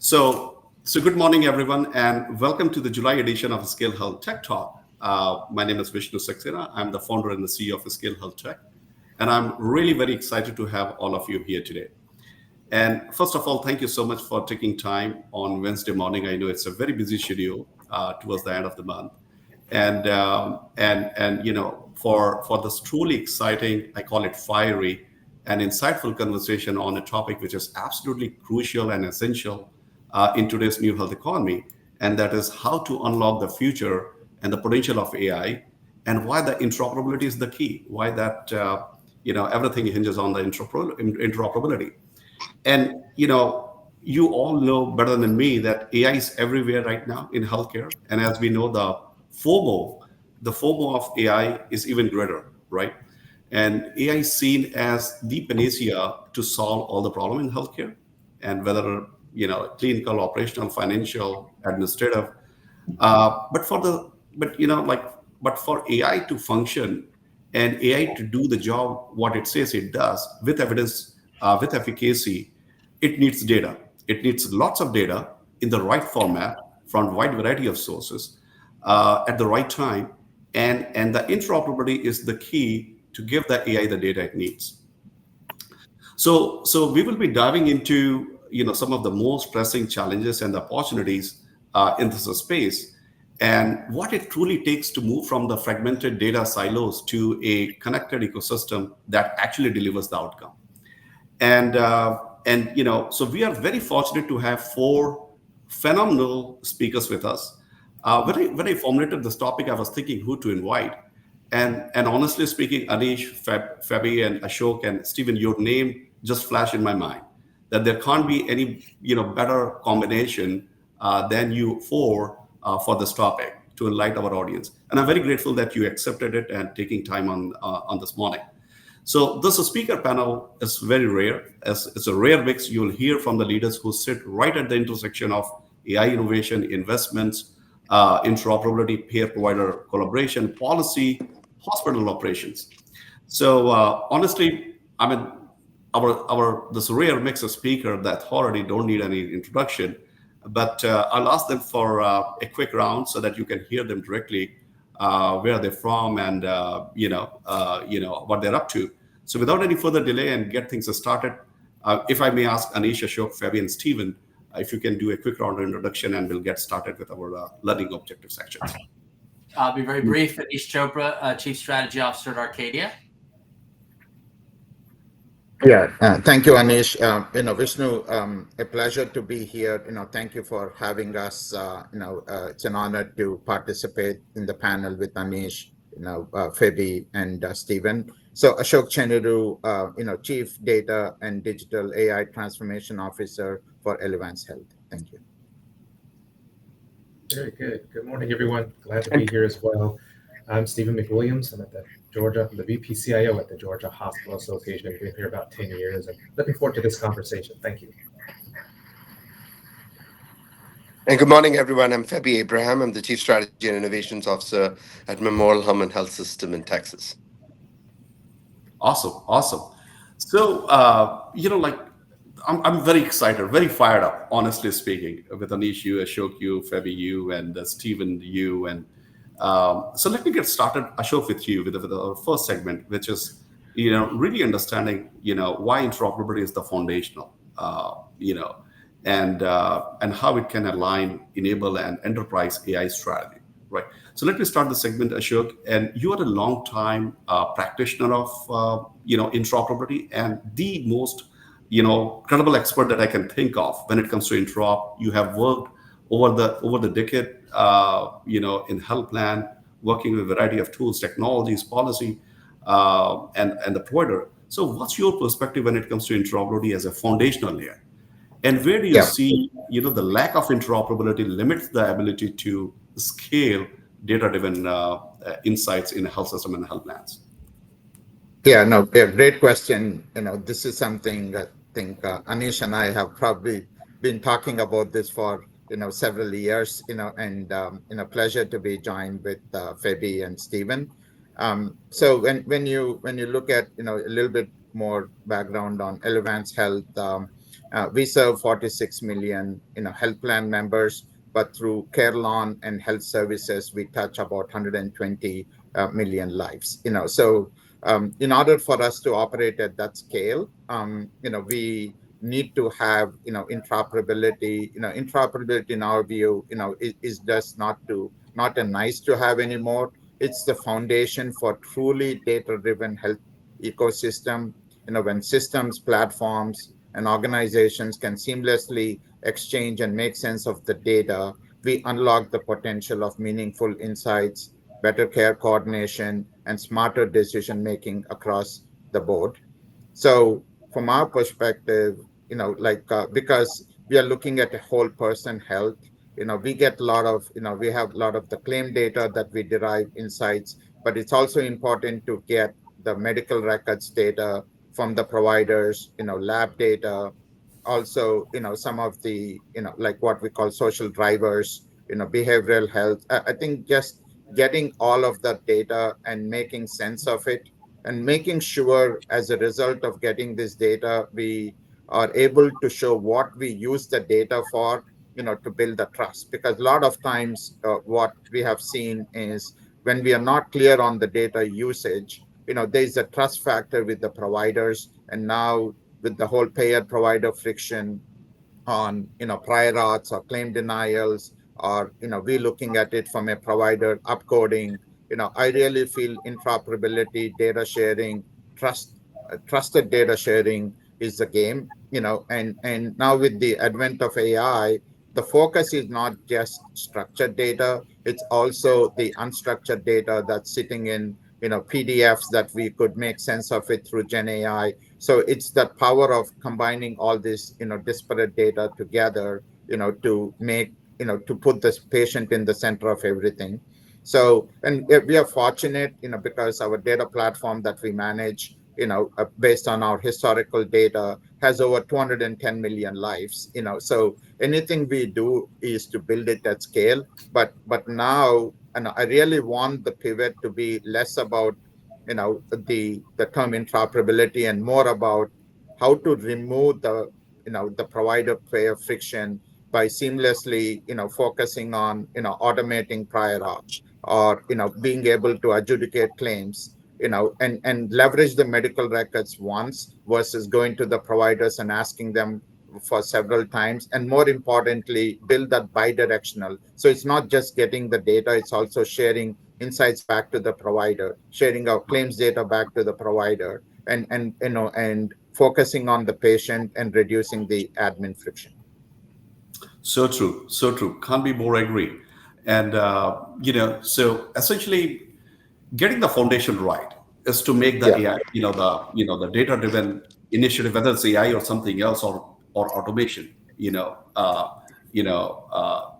So good morning, everyone, and welcome to the July edition of ScaleHealthTech Talk. My name is Vishnu Saxena. I'm the founder and the CEO of ScaleHealthTech, and I'm really very excited to have all of you here today. And first of all, thank you so much for taking time on Wednesday morning. I know it's a very busy schedule towards the end of the month, and for this truly exciting, I call it fiery and insightful conversation on a topic which is absolutely crucial and essential in today's new health economy, and that is how to unlock the future and the potential of AI, and why the interoperability is the key. Why that everything hinges on the interoperability. And you all know better than me that AI is everywhere right now in healthcare, and as we know, the FOMO of AI is even greater, right? And AI is seen as the panacea to solve all the problem in healthcare, and whether clinical, operational, financial, administrative. But for AI to function and AI to do the job what it says it does with evidence, with efficacy, it needs data. It needs lots of data in the right format from a wide variety of sources at the right time, and the interoperability is the key to give the AI the data it needs. So we will be diving into some of the most pressing challenges and opportunities in this space, and what it truly takes to move from the fragmented data silos to a connected ecosystem that actually delivers the outcome. So we are very fortunate to have four phenomenal speakers with us. When I formulated this topic, I was thinking who to invite. And honestly speaking, Aneesh, Fabi, and Ashok, and Stephen, your name just flashed in my mind, that there can't be any better combination than you four for this topic to enlighten our audience. And I'm very grateful that you accepted it and taking time on this morning. So this speaker panel is very rare. It's a rare mix. You'll hear from the leaders who sit right at the intersection of AI innovation, investments, interoperability, peer-provider collaboration, policy, hospital operations. So honestly, I mean, our this rare mix of speaker that already don't need any introduction, but I'll ask them for a quick round so that you can hear them directly, where they're from, and what they're up to. So without any further delay and get things started, if I may ask Aneesh, Ashok, Fabi, and Stephen, if you can do a quick round of introduction, and we'll get started with our learning objective sections. I'll be very brief. Aneesh Chopra, Chief Strategy Officer at Arcadia. Yeah, thank you, Aneesh. Vishnu, a pleasure to be here. Thank you for having us. It's an honor to participate in the panel with Aneesh, Fabi, and Stephen. So Ashok Chenuru, Chief Data and Digital AI Transformation Officer for Elevance Health. Thank you. Very good. Good morning, everyone. Glad to be here as well. I'm Stephen McWilliams. I'm the VP CIO at the Georgia Hospital Association. I've been here about 10 years and looking forward to this conversation. Thank you. And good morning, everyone. I'm Fabi Abraham. I'm the Chief Strategy and Innovations Officer at Memorial Hermann Health System in Texas. Awesome. So, I'm very excited, very fired up, honestly speaking, with Aneesh, you, Ashok, you, Fabi, you, and Stephen, you. And so let me get started, Ashok, with you, with our first segment, which is, really understanding, why interoperability is the foundational, and how it can align, enable, and enterprise AI strategy, right? So let me start the segment, Ashok. And you are a long-time practitioner of, interoperability, and the most, credible expert that I can think of when it comes to interop. You have worked over the decade, in health plan, working with a variety of tools, technologies, policy, and the provider. So what's your perspective when it comes to interoperability as a foundational layer? And where do you see, the lack of interoperability limits the ability to scale data-driven insights in the health system and health plans? Yeah, no, great question. This is something I think Aneesh and I have probably been talking about this for several years. And pleasure to be joined with Fabi and Stephen. So when you look at a little bit more background on Elevance Health, We serve 46 million, health plan members, but through CareLawn and health services, we touch about 120 million lives. So in order for us to operate at that scale, we need to have interoperability. Interoperability in our view is just not a nice to have anymore. It's the foundation for truly data driven health ecosystem. When systems, platforms, and organizations can seamlessly exchange and make sense of the data, we unlock the potential of meaningful insights, better care coordination, and smarter decision making across the board. So from our perspective, because we are looking at a whole person health, we get a lot of, we have a lot of the claim data that we derive insights, but it's also important to get the medical records data from the providers, lab data, also, some of the, like what we call social drivers, behavioral health. I think just getting all of that data and making sense of it and making sure as a result of getting this data, we are able to show what we use the data for, to build the trust. Because a lot of times what we have seen is when we are not clear on the data usage, there's a trust factor with the providers. And now with the whole payer provider friction on prior auths or claim denials, or we looking at it from a provider upcoding, I really feel interoperability, data sharing, trusted data sharing is the game. And now with the advent of AI, the focus is not just structured data, it's also the unstructured data that's sitting in PDFs that we could make sense of it through Gen AI. So it's that power of combining all this, disparate data together, to make, to put this patient in the center of everything. So, and we are fortunate, because our data platform that we manage, based on our historical data, has over 210 million lives. So anything we do is to build it at scale. But now, and I really want the pivot to be less about the term interoperability and more about how to remove the provider payer friction by seamlessly focusing on automating prior auth, or being able to adjudicate claims, and leverage the medical records once versus going to the providers and asking them for several times. And more importantly, build that bi-directional, so it's not just getting the data, it's also sharing insights back to the provider, sharing our claims data back to the provider, and focusing on the patient and reducing the admin friction. So true, so true. Can't be more agree. And so essentially, getting the foundation right is to make the Yeah. AI, the data-driven initiative, whether it's AI or something else, or automation,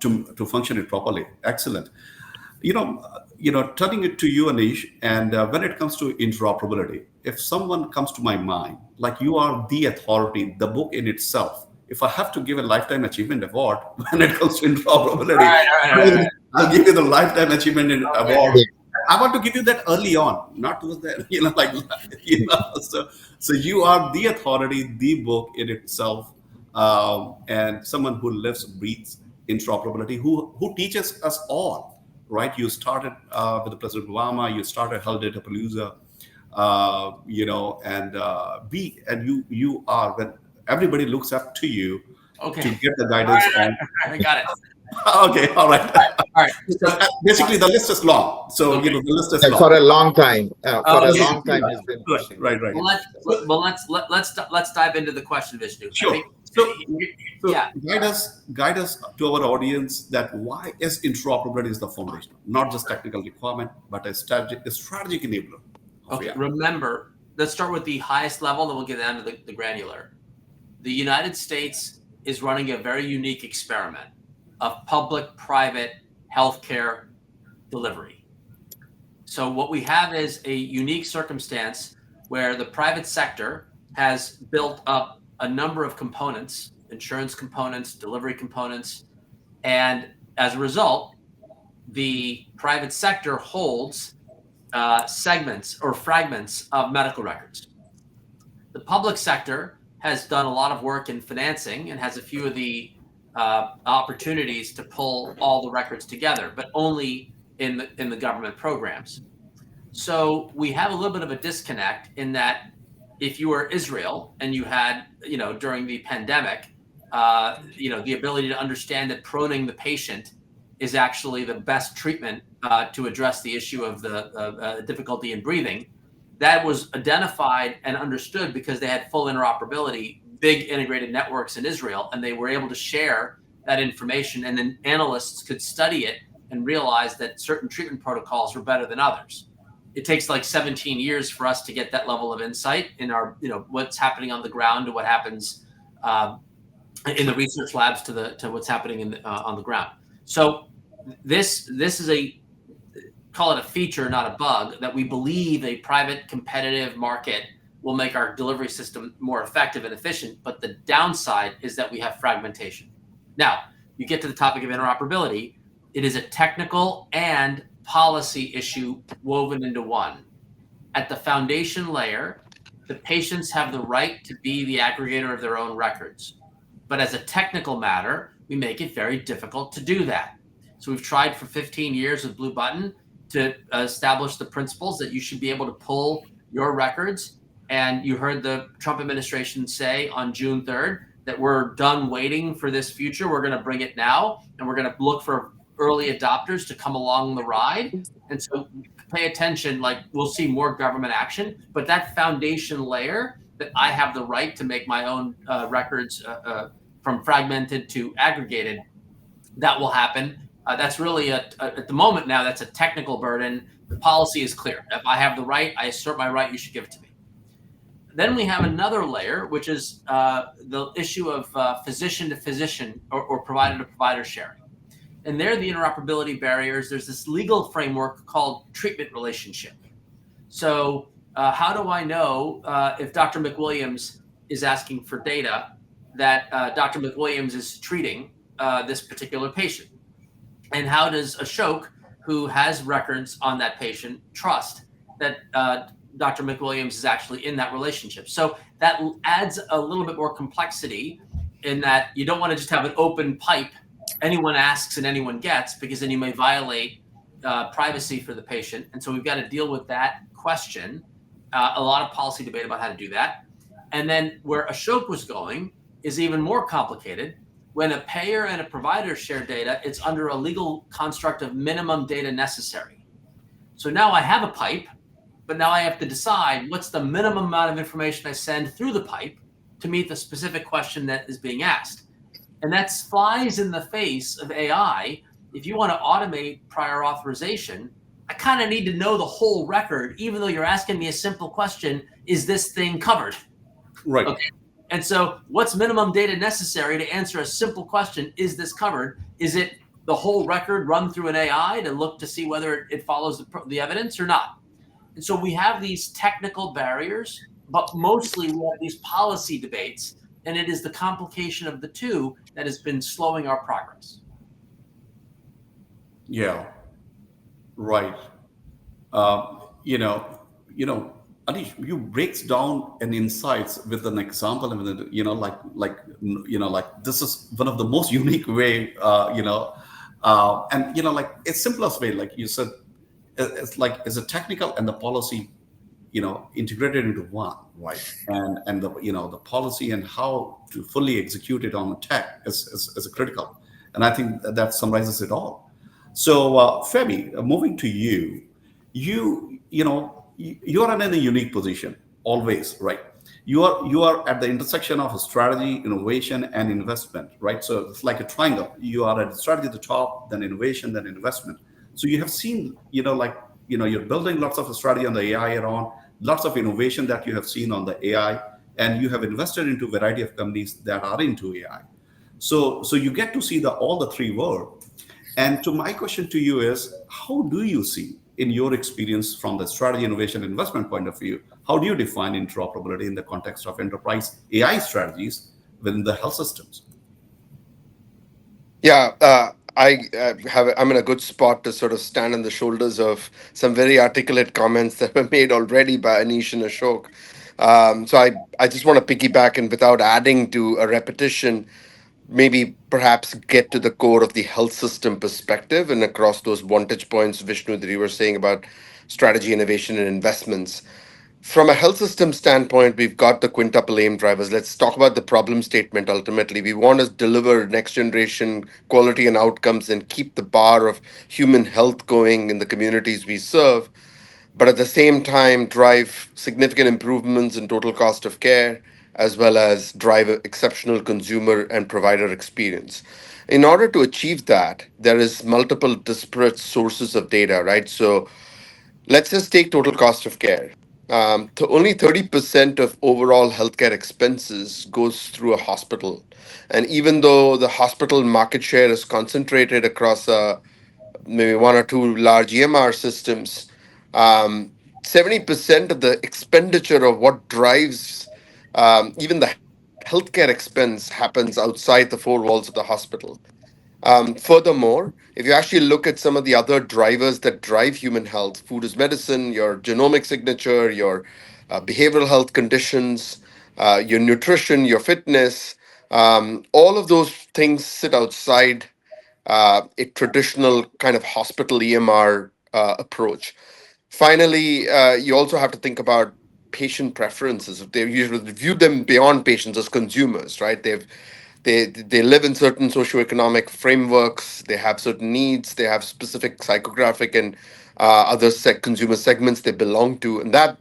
to function it properly. Excellent. Turning it to you, Anish, and when it comes to interoperability, if someone comes to my mind, like you are the authority, the book in itself, if I have to give a lifetime achievement award when it comes to interoperability, All right. I'll give you the lifetime achievement award. Yeah. I want to give you that early on, not towards the, so you are the authority, the book in itself, and someone who lives, breathes interoperability, who teaches us all, right? You started with the President Obama, you started Health Data Palooza, and you are, when everybody looks up to you Okay. to get the guidance on. I got it. Okay, all right. All right. So, Basically, the list is long. So Okay. the list is long. For a long time, it's been Right, pushing. right. Let's dive into the question, Vishnu. Sure. I think, So yeah. guide us to our audience that why is interoperability is the foundation, not just technical requirement, but a strategic enabler. Okay. Remember, let's start with the highest level, then we'll get down to the granular. The United States is running a very unique experiment of public-private healthcare delivery. So what we have is a unique circumstance where the private sector has built up a number of components, insurance components, delivery components, and as a result, the private sector holds segments or fragments of medical records. The public sector has done a lot of work in financing and has a few of the opportunities to pull all the records together, but only in the government programs. So we have a little bit of a disconnect in that if you were Israel and you had, during the pandemic, the ability to understand that proning the patient is actually the best treatment to address the issue of the difficulty in breathing, that was identified and understood because they had full interoperability, big integrated networks in Israel, and they were able to share that information, and then analysts could study it and realize that certain treatment protocols were better than others. It takes like 17 years for us to get that level of insight in our, what's happening on the ground to what happens in the research labs to what's happening on the ground. So this is call it a feature, not a bug, that we believe a private competitive market will make our delivery system more effective and efficient. But the downside is that we have fragmentation. Now, you get to the topic of interoperability. It is a technical and policy issue woven into one. At the foundation layer, the patients have the right to be the aggregator of their own records. But as a technical matter, we make it very difficult to do that. So we've tried for 15 years with Blue Button to establish the principles that you should be able to pull your records. And you heard the Trump administration say on June 3rd that we're done waiting for this future. We're going to bring it now, and we're going to look for early adopters to come along the ride. And so pay attention, like we'll see more government action, but that foundation layer that I have the right to make my own records from fragmented to aggregated, that will happen. That's really at the moment now, that's a technical burden. The policy is clear. If I have the right, I assert my right, you should give it to me. Then we have another layer, which is the issue of physician to physician or provider to provider sharing. And there, the interoperability barriers, there's this legal framework called treatment relationship. So how do I know if Dr. McWilliams is asking for data that Dr. McWilliams is treating this particular patient? And how does Ashok, who has records on that patient, trust that Dr. McWilliams is actually in that relationship? So that adds a little bit more complexity in that you don't want to just have an open pipe. Anyone asks and anyone gets, because then you may violate privacy for the patient. And so we've got to deal with that question. A lot of policy debate about how to do that. And then where Ashok was going is even more complicated. When a payer and a provider share data, it's under a legal construct of minimum data necessary. So now I have a pipe, but now I have to decide what's the minimum amount of information I send through the pipe to meet the specific question that is being asked. And that flies in the face of AI. If you want to automate prior authorization, I kind of need to know the whole record, even though you're asking me a simple question, is this thing covered? Right. Okay. And so what's minimum data necessary to answer a simple question, is this covered? Is it the whole record run through an AI to look to see whether it follows the evidence or not? And so we have these technical barriers, but mostly we have these policy debates. And it is the complication of the two that has been slowing our progress. Yeah, right. Anish, you breaks down an insights with an example, and like this is one of the most unique way, and like it's simplest way, like you said, it's a technical and the policy, integrated into one, right? And the policy and how to fully execute it on the tech is critical, and I think that summarizes it all. So, Femi, moving to you, you're in a unique position always, right? You are at the intersection of strategy, innovation, and investment, right? So it's like a triangle. You are at strategy at the top, then innovation, then investment. So you have seen, you're building lots of strategy on the AI around, lots of innovation that you have seen on the AI, and you have invested into a variety of companies that are into AI. So you get to see all the three worlds. And to my question to you is, how do you see, in your experience from the strategy, innovation, investment point of view, how do you define interoperability in the context of enterprise AI strategies within the health systems? Yeah, I'm in a good spot to sort of stand on the shoulders of some very articulate comments that were made already by Aneesh and Ashok. So I just want to piggyback, and without adding to a repetition, maybe perhaps get to the core of the health system perspective and across those vantage points, Vishnu, that you were saying about strategy, innovation, and investments. From a health system standpoint, we've got the quintuple aim drivers. Let's talk about the problem statement ultimately. We want to deliver next generation quality and outcomes and keep the bar of human health going in the communities we serve, but at the same time drive significant improvements in total cost of care, as well as drive exceptional consumer and provider experience. In order to achieve that, there is multiple disparate sources of data, right? So let's just take total cost of care. Only 30% of overall healthcare expenses goes through a hospital. And even though the hospital market share is concentrated across maybe one or two large EMR systems, 70% of the expenditure of what drives even the healthcare expense happens outside the four walls of the hospital. Furthermore, if you actually look at some of the other drivers that drive human health, food is medicine, your genomic signature, your behavioral health conditions, your nutrition, your fitness, all of those things sit outside a traditional kind of hospital EMR approach. Finally, you also have to think about patient preferences. They usually view them beyond patients as consumers, right? They live in certain socioeconomic frameworks. They have certain needs. They have specific psychographic and other consumer segments they belong to, and that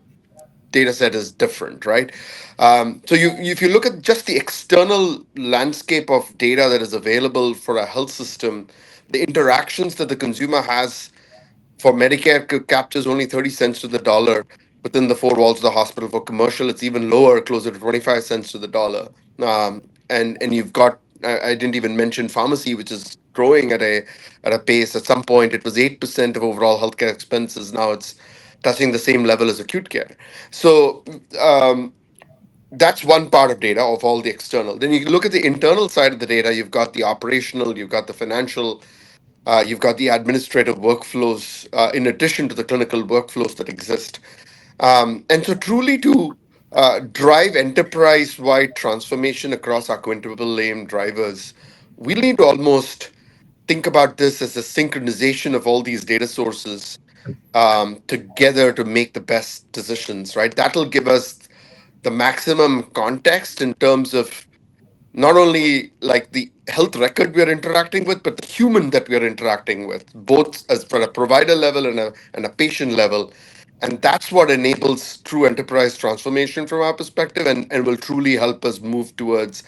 data set is different, right? If you look at just the external landscape of data that is available for a health system, the interactions that the consumer has for Medicare captures only 30 cents to the dollar within the four walls of the hospital. For commercial, it's even lower, closer to 25 cents to the dollar. And you've got, I didn't even mention pharmacy, which is growing at a pace. At some point, it was 8% of overall healthcare expenses. Now it's touching the same level as acute care. So that's one part of data, of all the external. Then you look at the internal side of the data. You've got the operational, you've got the financial, you've got the administrative workflows, in addition to the clinical workflows that exist. And so truly to drive enterprise-wide transformation across our quintuple aim drivers, we need to almost think about this as a synchronization of all these data sources together to make the best decisions, right? That'll give us the maximum context in terms of not only like the health record we are interacting with, but the human that we are interacting with, both as for a provider level and a patient level. And that's what enables true enterprise transformation from our perspective, and will truly help us move towards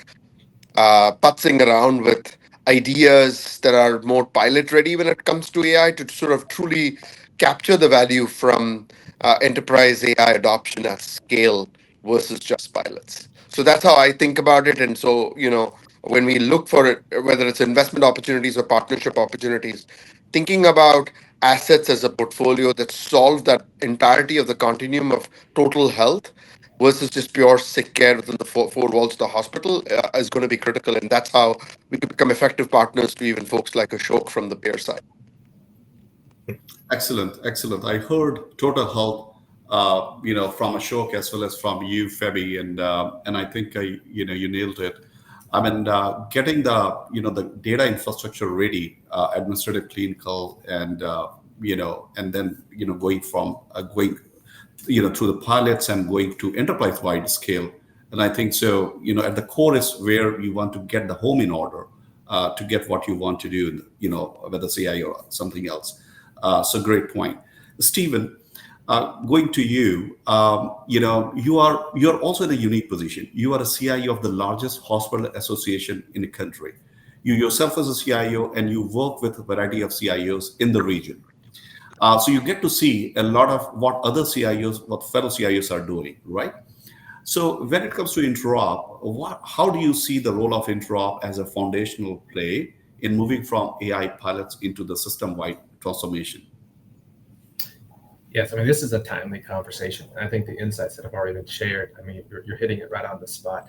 putzing around with ideas that are more pilot ready when it comes to AI, to sort of truly capture the value from enterprise AI adoption at scale versus just pilots. So that's how I think about it. And so, when we look for it, whether it's investment opportunities or partnership opportunities, thinking about assets as a portfolio that solve that entirety of the continuum of total health versus just pure sick care within the four walls of the hospital is going to be critical. And that's how we can become effective partners to even folks like Ashok from the payer side. Excellent, excellent. I heard total health, from Ashok as well as from you, Fabi, and I think you nailed it. I mean, getting the data infrastructure ready, administrative, clinical, and then going through the pilots and going to enterprise wide scale. And I think so. At the core is where you want to get the home in order to get what you want to do. Whether it's AI or something else. So great point, Stephen. Going to you, you're also in a unique position. You are a CIO of the largest hospital association in the country. You yourself as a CIO, and you work with a variety of CIOs in the region. So you get to see a lot of what other CIOs, what fellow CIOs are doing, right? So when it comes to interop, how do you see the role of interop as a foundational play in moving from AI pilots into the system-wide transformation? Yes, I mean, this is a timely conversation. I think the insights that have already been shared, I mean, you're hitting it right on the spot.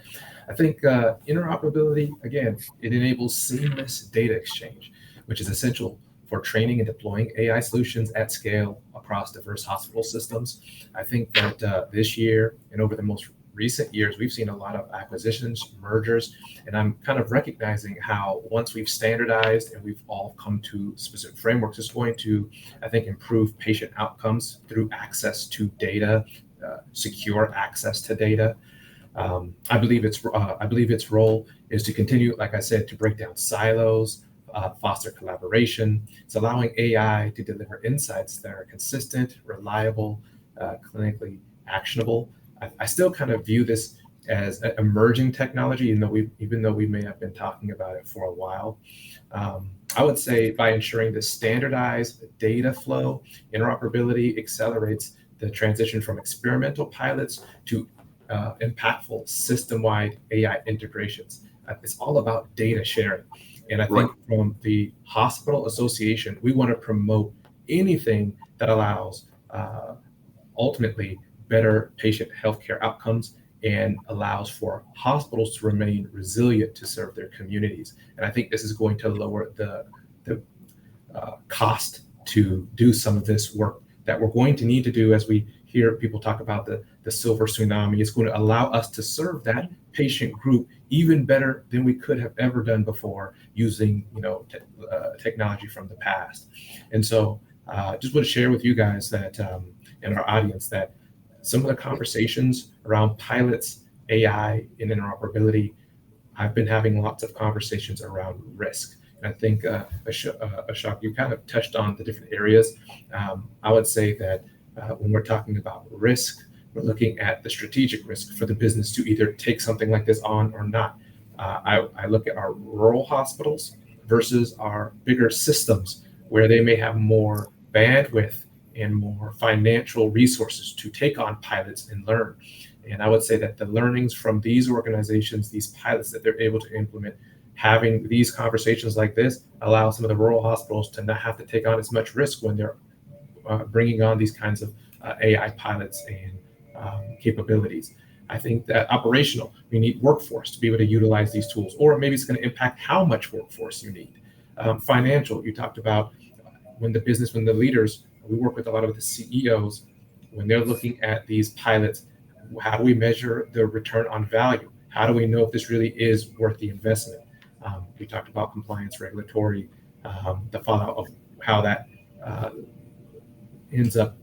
I think interoperability, again, it enables seamless data exchange, which is essential for training and deploying AI solutions at scale across diverse hospital systems. I think that this year and over the most recent years, we've seen a lot of acquisitions, mergers, and I'm kind of recognizing how once we've standardized and we've all come to specific frameworks, it's going to, I think, improve patient outcomes through access to data, secure access to data. I believe its role is to continue, like I said, to break down silos, foster collaboration. It's allowing AI to deliver insights that are consistent, reliable, clinically actionable. I still kind of view this as an emerging technology, even though we may have been talking about it for a while. I would say by ensuring the standardized data flow, interoperability accelerates the transition from experimental pilots to impactful system-wide AI integrations. It's all about data sharing. And I think from the Hospital Association, we want to promote anything that allows ultimately better patient healthcare outcomes and allows for hospitals to remain resilient to serve their communities. And I think this is going to lower the cost to do some of this work that we're going to need to do as we hear people talk about the silver tsunami. It's going to allow us to serve that patient group even better than we could have ever done before using technology from the past. And so just want to share with you guys that and our audience that some of the conversations around pilots, AI, and interoperability, I've been having lots of conversations around risk. And I think, Ashok, you kind of touched on the different areas. I would say that when we're talking about risk, we're looking at the strategic risk for the business to either take something like this on or not. I look at our rural hospitals versus our bigger systems where they may have more bandwidth and more financial resources to take on pilots and learn. And I would say that the learnings from these organizations, these pilots that they're able to implement, having these conversations like this allow some of the rural hospitals to not have to take on as much risk when they're bringing on these kinds of AI pilots and capabilities. I think that operational, we need workforce to be able to utilize these tools, or maybe it's going to impact how much workforce you need. Financial, you talked about when the leaders, we work with a lot of the CEOs, when they're looking at these pilots, how do we measure the return on value? How do we know if this really is worth the investment? We talked about compliance, regulatory, the fallout of how that ends up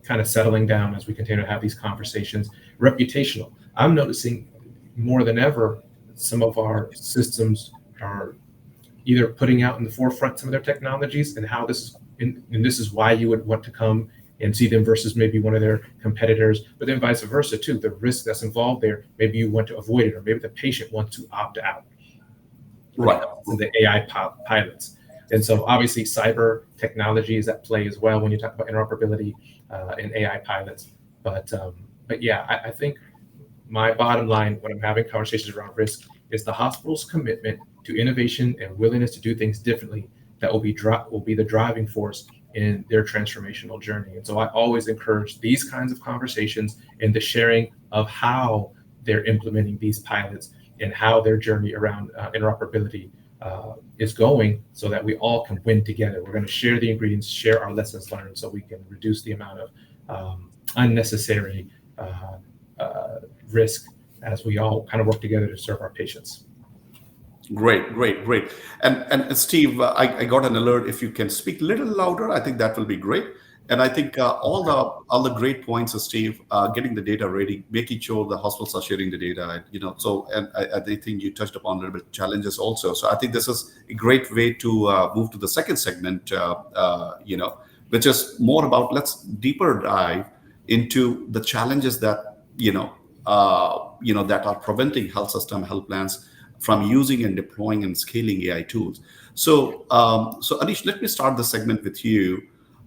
kind of settling down as we continue to have these conversations. Reputational. I'm noticing more than ever, some of our systems are either putting out in the forefront some of their technologies and how this is, and this is why you would want to come and see them versus maybe one of their competitors, but then vice versa too. The risk that's involved there, maybe you want to avoid it, or maybe the patient wants to opt out. Right. The AI pilots. And so obviously cyber technology is at play as well when you talk about interoperability and AI pilots. But yeah, I think my bottom line when I'm having conversations around risk is the hospital's commitment to innovation and willingness to do things differently that will be the driving force in their transformational journey. And so I always encourage these kinds of conversations and the sharing of how they're implementing these pilots and how their journey around interoperability is going, so that we all can win together. We're going to share the ingredients, share our lessons learned, so we can reduce the amount of unnecessary risk as we all kind of work together to serve our patients. Great. And Steve, I got an alert. If you can speak a little louder, I think that will be great. And I think all the great points of Steve, getting the data ready, making sure the hospitals are sharing the data, So, and I think you touched upon a little bit challenges also. So I think this is a great way to move to the second segment, which is more about, let's deeper dive into the challenges that that are preventing health system, health plans from using and deploying and scaling AI tools. So Aneesh, let me start the segment with you.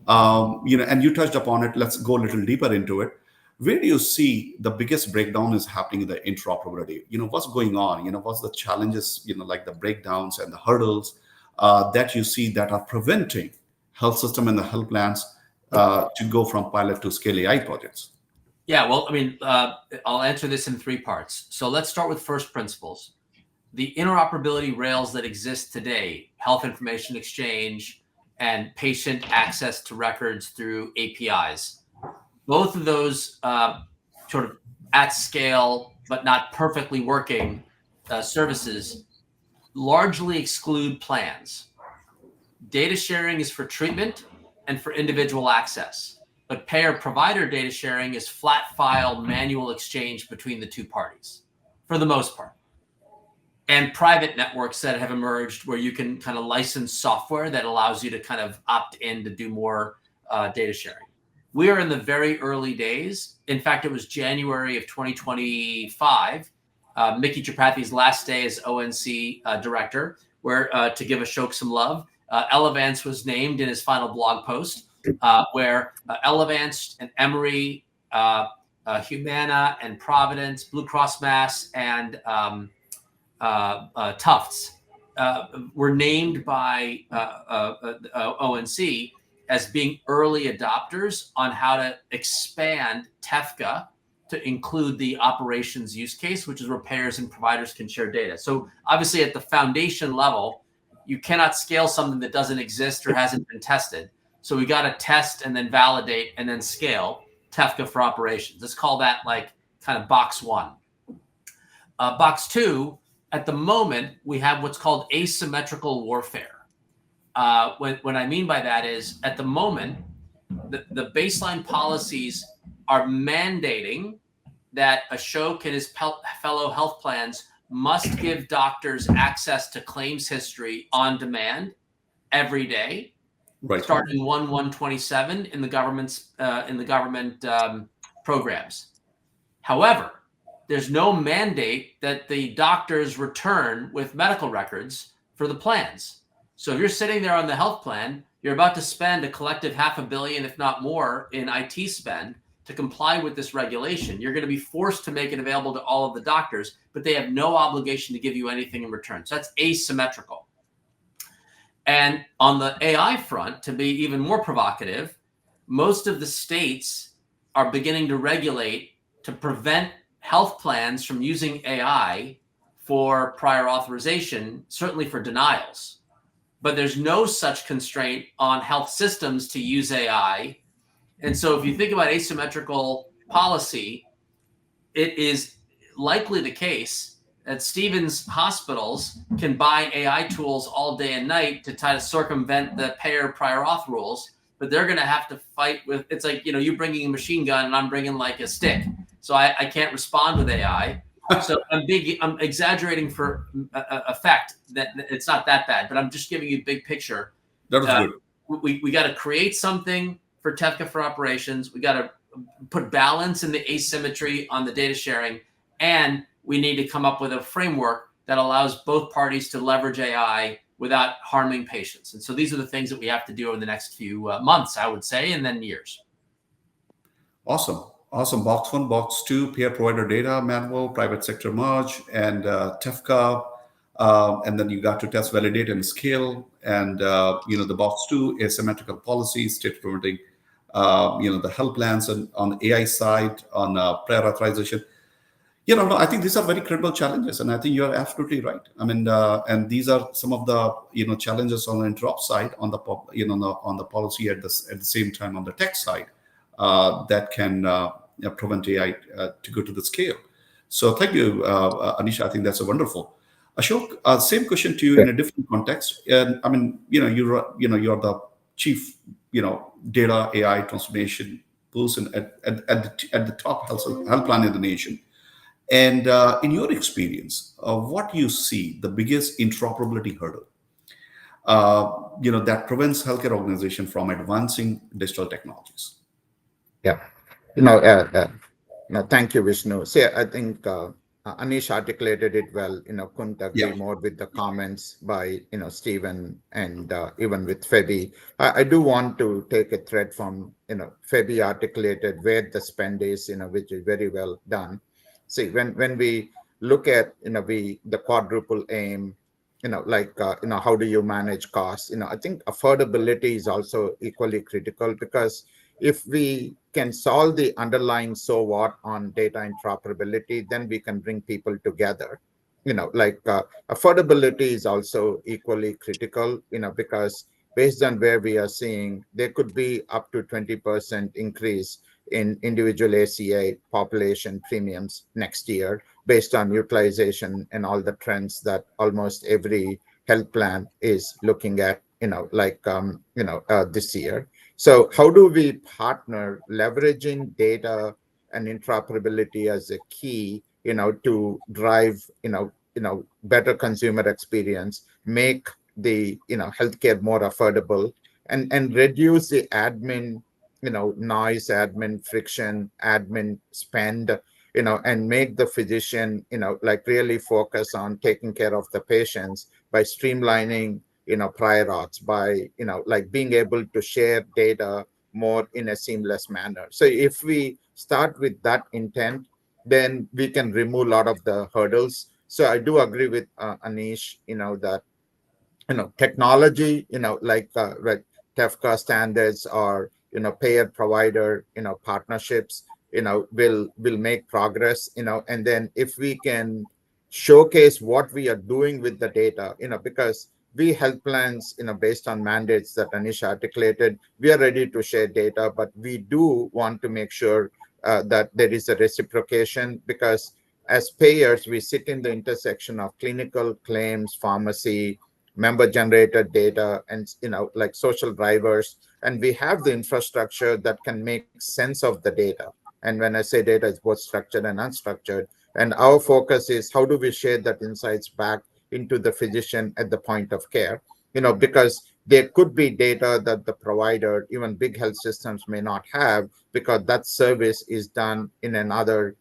And you touched upon it. Let's go a little deeper into it. Where do you see the biggest breakdown is happening in the interoperability? What's going on? What's the challenges? Like the breakdowns and the hurdles that you see that are preventing health system and the health plans to go from pilot to scale AI projects? Yeah, well, I mean, I'll answer this in three parts. So let's start with first principles. The interoperability rails that exist today, health information exchange and patient access to records through APIs. Both of those sort of at scale, but not perfectly working services largely exclude plans. Data sharing is for treatment and for individual access, but payer-provider data sharing is flat file manual exchange between the two parties, for the most part. And private networks that have emerged where you can kind of license software that allows you to kind of opt in to do more data sharing. We are in the very early days. In fact, it was January of 2025, Mickey Tripathi last day as ONC director, where to give Ashok some love, Elevance was named in his final blog post, where Elevance and Emory, Humana and Providence, Blue Cross Mass, and Tufts were named by ONC as being early adopters on how to expand TEFCA to include the operations use case, which is where payers and providers can share data. So obviously at the foundation level, you cannot scale something that doesn't exist or hasn't been tested. So we got to test and then validate and then scale TEFCA for operations. Let's call that like kind of box one. Box two, at the moment, we have what's called asymmetrical warfare. What I mean by that is, at the moment, the baseline policies are mandating that Ashok and his fellow health plans must give doctors access to claims history on demand every day, Right. starting 1/1/27 in the government programs. However, there's no mandate that the doctors return with medical records for the plans. So if you're sitting there on the health plan, you're about to spend a collective $500 million, if not more, in IT spend to comply with this regulation. You're going to be forced to make it available to all of the doctors, but they have no obligation to give you anything in return. So that's asymmetrical. And on the AI front, to be even more provocative, most of the states are beginning to regulate to prevent health plans from using AI for prior authorization, certainly for denials. But there's no such constraint on health systems to use AI. And so if you think about asymmetrical policy, it is likely the case that Stevens hospitals can buy AI tools all day and night to try to circumvent the payer prior auth rules, but they're going to have to fight with, it's like, you bringing a machine gun and I'm bringing like a stick. So I can't respond with AI. So I'm exaggerating for effect that it's not that bad, but I'm just giving you a big picture. That was good. We got to create something for TEFCA for operations. We got to put balance in the asymmetry on the data sharing, and we need to come up with a framework that allows both parties to leverage AI without harming patients. And so these are the things that we have to do over the next few months, I would say, and then years. Awesome. Box one, box two, peer provider data manual, private sector merge, and TEFCA. And then you got to test, validate, and scale. And, the box two, asymmetrical policies, state permitting, the health plans on the AI side, on prior authorization. I think these are very credible challenges, and I think you're absolutely right. I mean, and these are some of the challenges on the interop side, on the on the policy at the same time on the tech side that can prevent AI to go to the scale. So thank you, Aneesh. I think that's a wonderful. Ashok, same question to you in a different context. And I mean, you're the chief, data AI transformation person at the top health plan in the nation. And in your experience, what do you see the biggest interoperability hurdle, that prevents healthcare organizations from advancing digital technologies? Yeah, thank you, Vishnu. See, I think Aneesh articulated it well. Couldn't agree more with the comments by Stephen and even with Febi. I do want to take a thread from Febi articulated where the spend is, which is very well done. See, when we look at the quadruple aim, how do you manage costs? I think affordability is also equally critical, because if we can solve the underlying so what on data interoperability, then we can bring people together. Affordability is also equally critical, because based on where we are seeing, there could be up to 20% increase in individual ACA population premiums next year based on utilization and all the trends that almost every health plan is looking at, this year. So how do we partner leveraging data and interoperability as a key, to drive, better consumer experience, make the, healthcare more affordable, and reduce the admin, noise, admin friction, admin spend, and make the physician, really focus on taking care of the patients by streamlining, prior auths, by, being able to share data more in a seamless manner. So if we start with that intent, then we can remove a lot of the hurdles. So I do agree with Aneesh, that technology, like TEFCA standards or payer provider partnerships will make progress, and then if we can showcase what we are doing with the data, because we health plans, based on mandates that Anish articulated, we are ready to share data, but we do want to make sure that there is a reciprocation, because as payers we sit in the intersection of clinical claims, pharmacy, member generated data, and like social drivers, and we have the infrastructure that can make sense of the data. And when I say data, it's both structured and unstructured, and our focus is how do we share that insights back into the physician at the point of care, because there could be data that the provider, even big health systems, may not have, because that service is done in another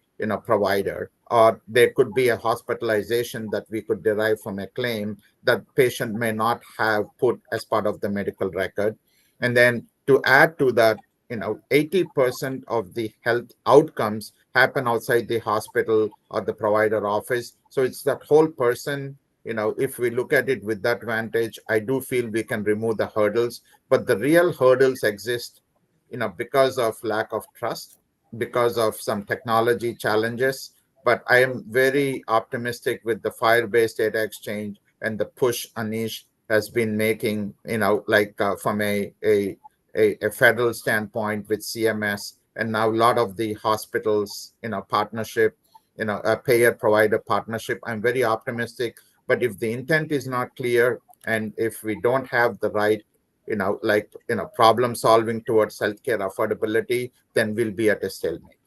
provider, or there could be a hospitalization that we could derive from a claim that patient may not have put as part of the medical record. And then to add to that, 80% of the health outcomes happen outside the hospital or the provider office. So it's that whole person. If we look at it with that vantage, I do feel we can remove the hurdles, but the real hurdles exist, because of lack of trust, because of some technology challenges. But I am very optimistic with the FHIR-based data exchange and the push Anish has been making, from a federal standpoint with CMS, and now a lot of the hospitals, partnership, a payer provider partnership. I'm very optimistic, but if the intent is not clear, and if we don't have the right, problem solving towards healthcare affordability, then we'll be at a stalemate.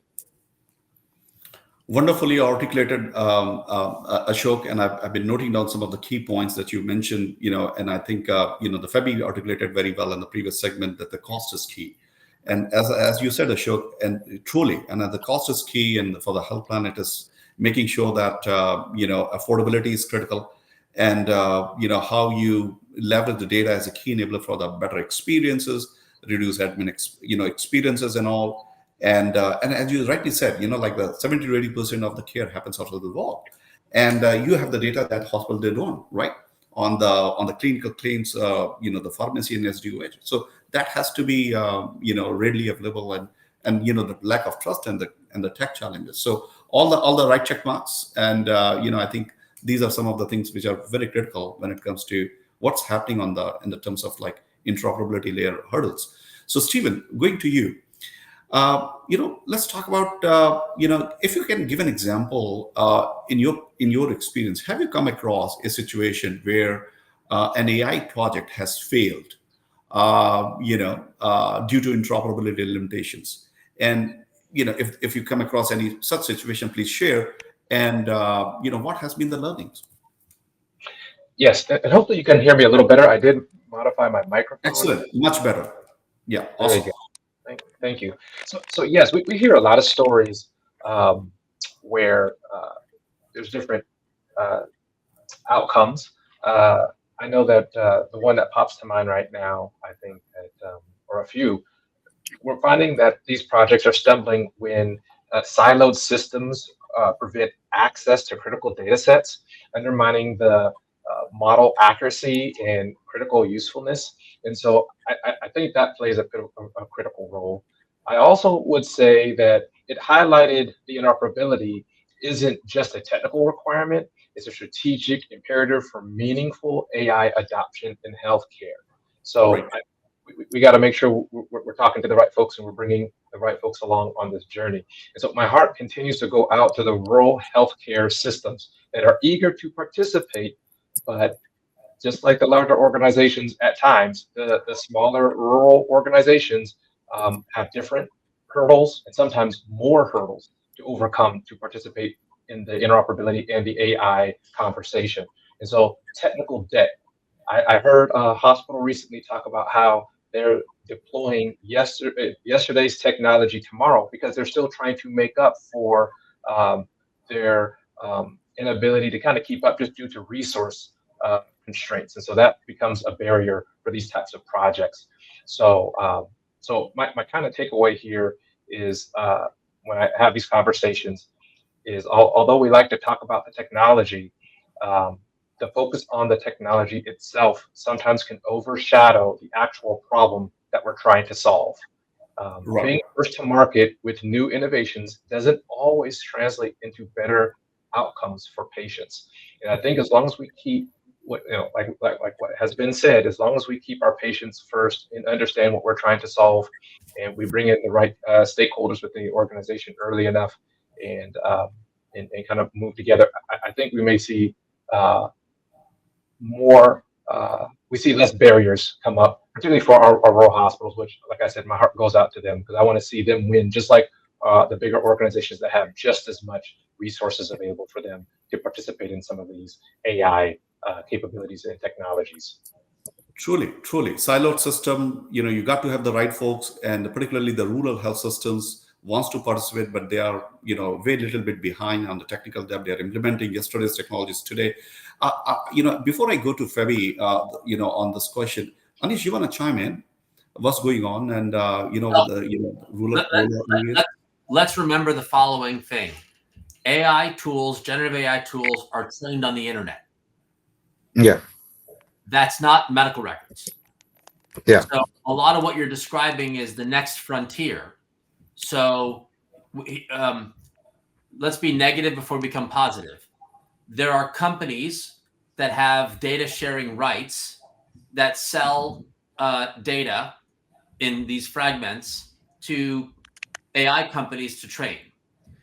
Wonderfully articulated, Ashok, and I've been noting down some of the key points that you mentioned, and I think, the FEBI articulated very well in the previous segment that the cost is key. And as you said, Ashok, and truly, and the cost is key, and for the health plan, it is making sure that, affordability is critical, and, how you leverage the data as a key enabler for the better experiences, reduce admin, experiences and all. And as you rightly said, like the 70 to 80% of the care happens out of the wall, and you have the data that hospital they don't, right, on the clinical claims, the pharmacy and SDOH. So that has to be readily available, and the lack of trust and the tech challenges. So all the right check marks, and I think these are some of the things which are very critical when it comes to what's happening in the terms of like interoperability layer hurdles. So Stephen, going to you. Let's talk about, if you can give an example, in your experience, have you come across a situation where an AI project has failed, due to interoperability limitations? And, if you come across any such situation, please share. And, what has been the learnings? Yes, and hopefully you can hear me a little better. I did modify my microphone. Excellent. Much better. Yeah. There you Awesome. go. Thank you. So yes, we hear a lot of stories where there's different uh, outcomes. I know that the one that pops to mind right now, I think that, or a few, we're finding that these projects are stumbling when siloed systems prevent access to critical data sets, undermining the model accuracy and critical usefulness. And so I think that plays a critical role. I also would say that it highlighted the interoperability isn't just a technical requirement, it's a strategic imperative for meaningful AI adoption in healthcare. So Right. we got to make sure we're talking to the right folks and we're bringing the right folks along on this journey. And so my heart continues to go out to the rural healthcare systems that are eager to participate, but just like the larger organizations at times, the smaller rural organizations have different hurdles and sometimes more hurdles to overcome to participate in the interoperability and the AI conversation. And so technical debt. I heard a hospital recently talk about how they're deploying yesterday's technology tomorrow because they're still trying to make up for their inability to kind of keep up just due to resource constraints. And so that becomes a barrier for these types of projects. So, so my kind of takeaway here is when I have these conversations is although we like to talk about the technology, the focus on the technology itself sometimes can overshadow the actual problem that we're trying to solve. Right. Being first to market with new innovations doesn't always translate into better outcomes for patients. And I think as long as we keep what like what has been said, as long as we keep our patients first and understand what we're trying to solve, and we bring in the right stakeholders within the organization early enough, and kind of move together, I think we may see more. We see less barriers come up, particularly for our rural hospitals, which, like I said, my heart goes out to them because I want to see them win, just like the bigger organizations that have just as much resources available for them to participate in some of these AI capabilities and technologies. Truly, truly. Siloed system, you got to have the right folks, and particularly the rural health systems wants to participate, but they are, very little bit behind on the technical debt. They are implementing yesterday's technologies today. Before I go to Feby, on this question, Anish, you want to chime in? What's going on, and with the rural areas? Let's remember the following thing: AI tools, generative AI tools, are trained on the internet. Yeah. That's not medical records. Yeah. So a lot of what you're describing is the next frontier. So let's be negative before we become positive. There are companies that have data sharing rights that sell data in these fragments to AI companies to train.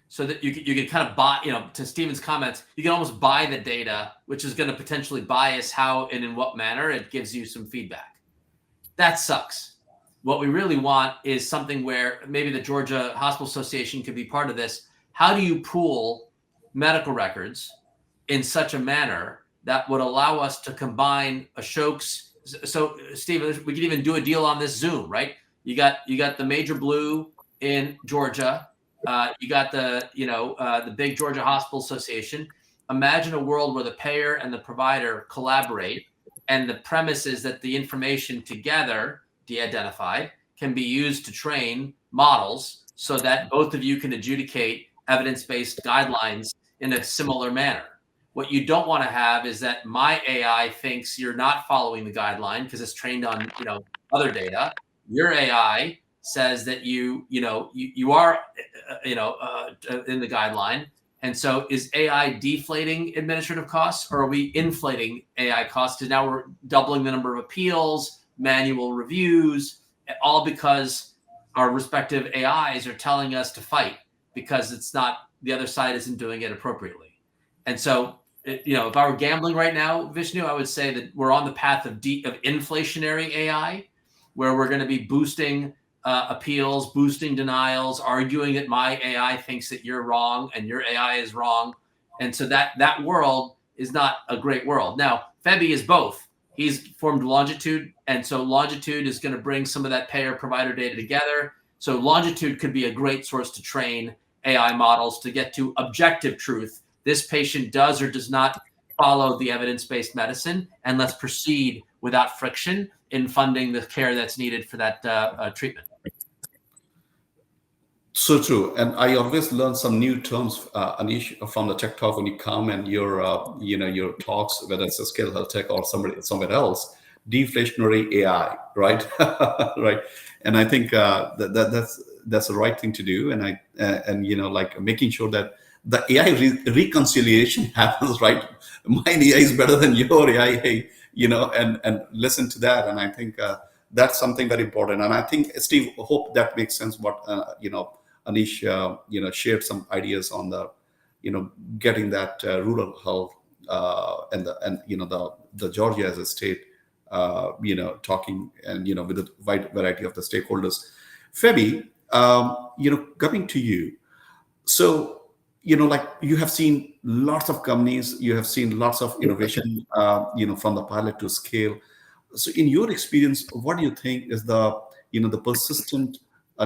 So that you can kind of buy, to Stephen's comments, you can almost buy the data, which is going to potentially bias how and in what manner it gives you some feedback. That sucks. What we really want is something where maybe the Georgia Hospital Association could be part of this. How do you pool medical records in such a manner that would allow us to combine Ashok's? So, Stephen, we could even do a deal on this Zoom, right? You got the Major Blue in Georgia. You got the big Georgia Hospital Association. Imagine a world where the payer and the provider collaborate, and the premise is that the information together, de-identified, can be used to train models so that both of you can adjudicate evidence-based guidelines in a similar manner. What you don't want to have is that my AI thinks you're not following the guideline because it's trained on other data. Your AI says that you are in the guideline. And so is AI deflating administrative costs, or are we inflating AI costs? Because now we're doubling the number of appeals, manual reviews, all because our respective AIs are telling us to fight because it's not, the other side isn't doing it appropriately. And so, if I were gambling right now, Vishnu, I would say that we're on the path of inflationary AI, where we're going to be boosting appeals, boosting denials, arguing that my AI thinks that you're wrong and your AI is wrong. And so that world is not a great world. Now, Feby is both. He's formed Longitude, and so Longitude is going to bring some of that payer-provider data together. So Longitude could be a great source to train AI models to get to objective truth. This patient does or does not follow the evidence-based medicine, and let's proceed without friction in funding the care that's needed for that treatment. So true, and I always learn some new terms, Anish, from the TechTalk when you come and your talks, whether it's a ScaleHealthTech or somewhere else. Deflationary AI, right? Right, and I think that's the right thing to do, and like making sure that the AI reconciliation happens, right? My AI is better than your AI. Hey, and listen to that. And I think that's something very important. And I think, Steve, hope that makes sense. What Aneesh shared some ideas on the getting that rural health and the Georgia as a state, talking and with a wide variety of the stakeholders. Fabi, coming to you. So, like you have seen lots of companies, you have seen lots of innovation, from the pilot to scale. So, in your experience, what do you think is the persistent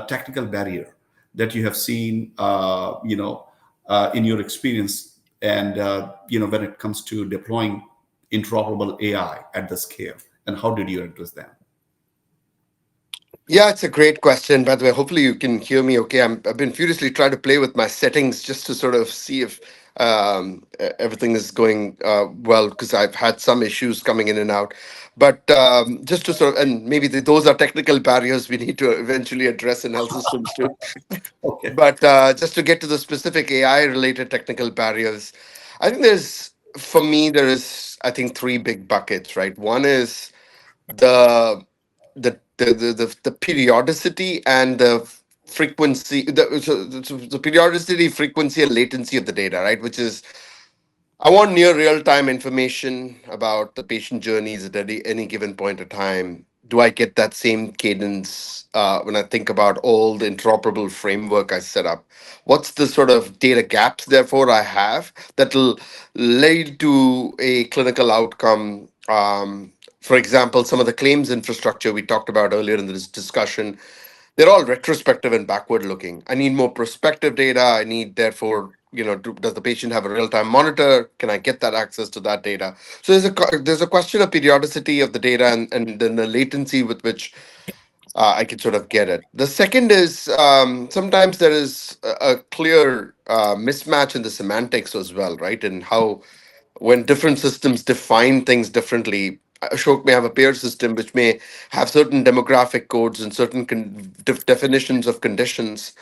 technical barrier that you have seen, in your experience, and when it comes to deploying interoperable AI at the scale, and how did you address them? Yeah, it's a great question. By the way, hopefully you can hear me okay. I've been furiously trying to play with my settings just to sort of see if everything is going well, because I've had some issues coming in and out. But just to sort of, and maybe those are technical barriers we need to eventually address in health systems too. Okay. But just to get to the specific AI related technical barriers, I think for me, I think, three big buckets, right? One is the the periodicity and the frequency, the periodicity, frequency, and latency of the data, right? Which is, I want near real time information about the patient journeys at any given point of time. Do I get that same cadence when I think about all the interoperable framework I set up? What's the sort of data gaps, therefore, I have that will lead to a clinical outcome? For example, some of the claims infrastructure we talked about earlier in this discussion, they're all retrospective and backward looking. I need more prospective data. I need, therefore, does the patient have a real time monitor? Can I get that access to that data? So there's a question of periodicity of the data, and then the latency with which I can sort of get it. The second is, sometimes there is a clear mismatch in the semantics as well, right? And how, when different systems define things differently. Ashok may have a payer system which may have certain demographic codes and certain definitions of conditions.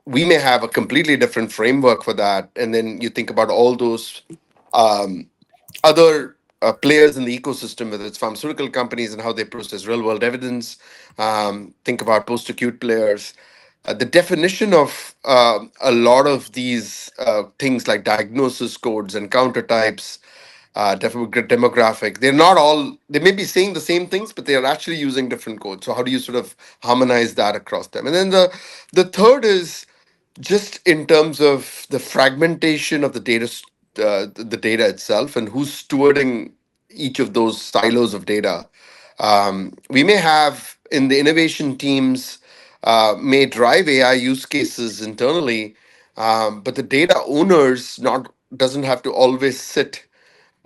We may have a completely different framework for that. And then you think about all those um, other players in the ecosystem, whether it's pharmaceutical companies and how they process real world evidence. Think about post acute players. The definition of a lot of these things like diagnosis codes and counter types, demographic, they're not all, they may be saying the same things, but they are actually using different codes. So how do you sort of harmonize that across them? And then the third is just in terms of the fragmentation of the data, the data itself, and who's stewarding each of those silos of data. We may have in the innovation teams, may drive AI use cases internally, but the data owners not doesn't have to always sit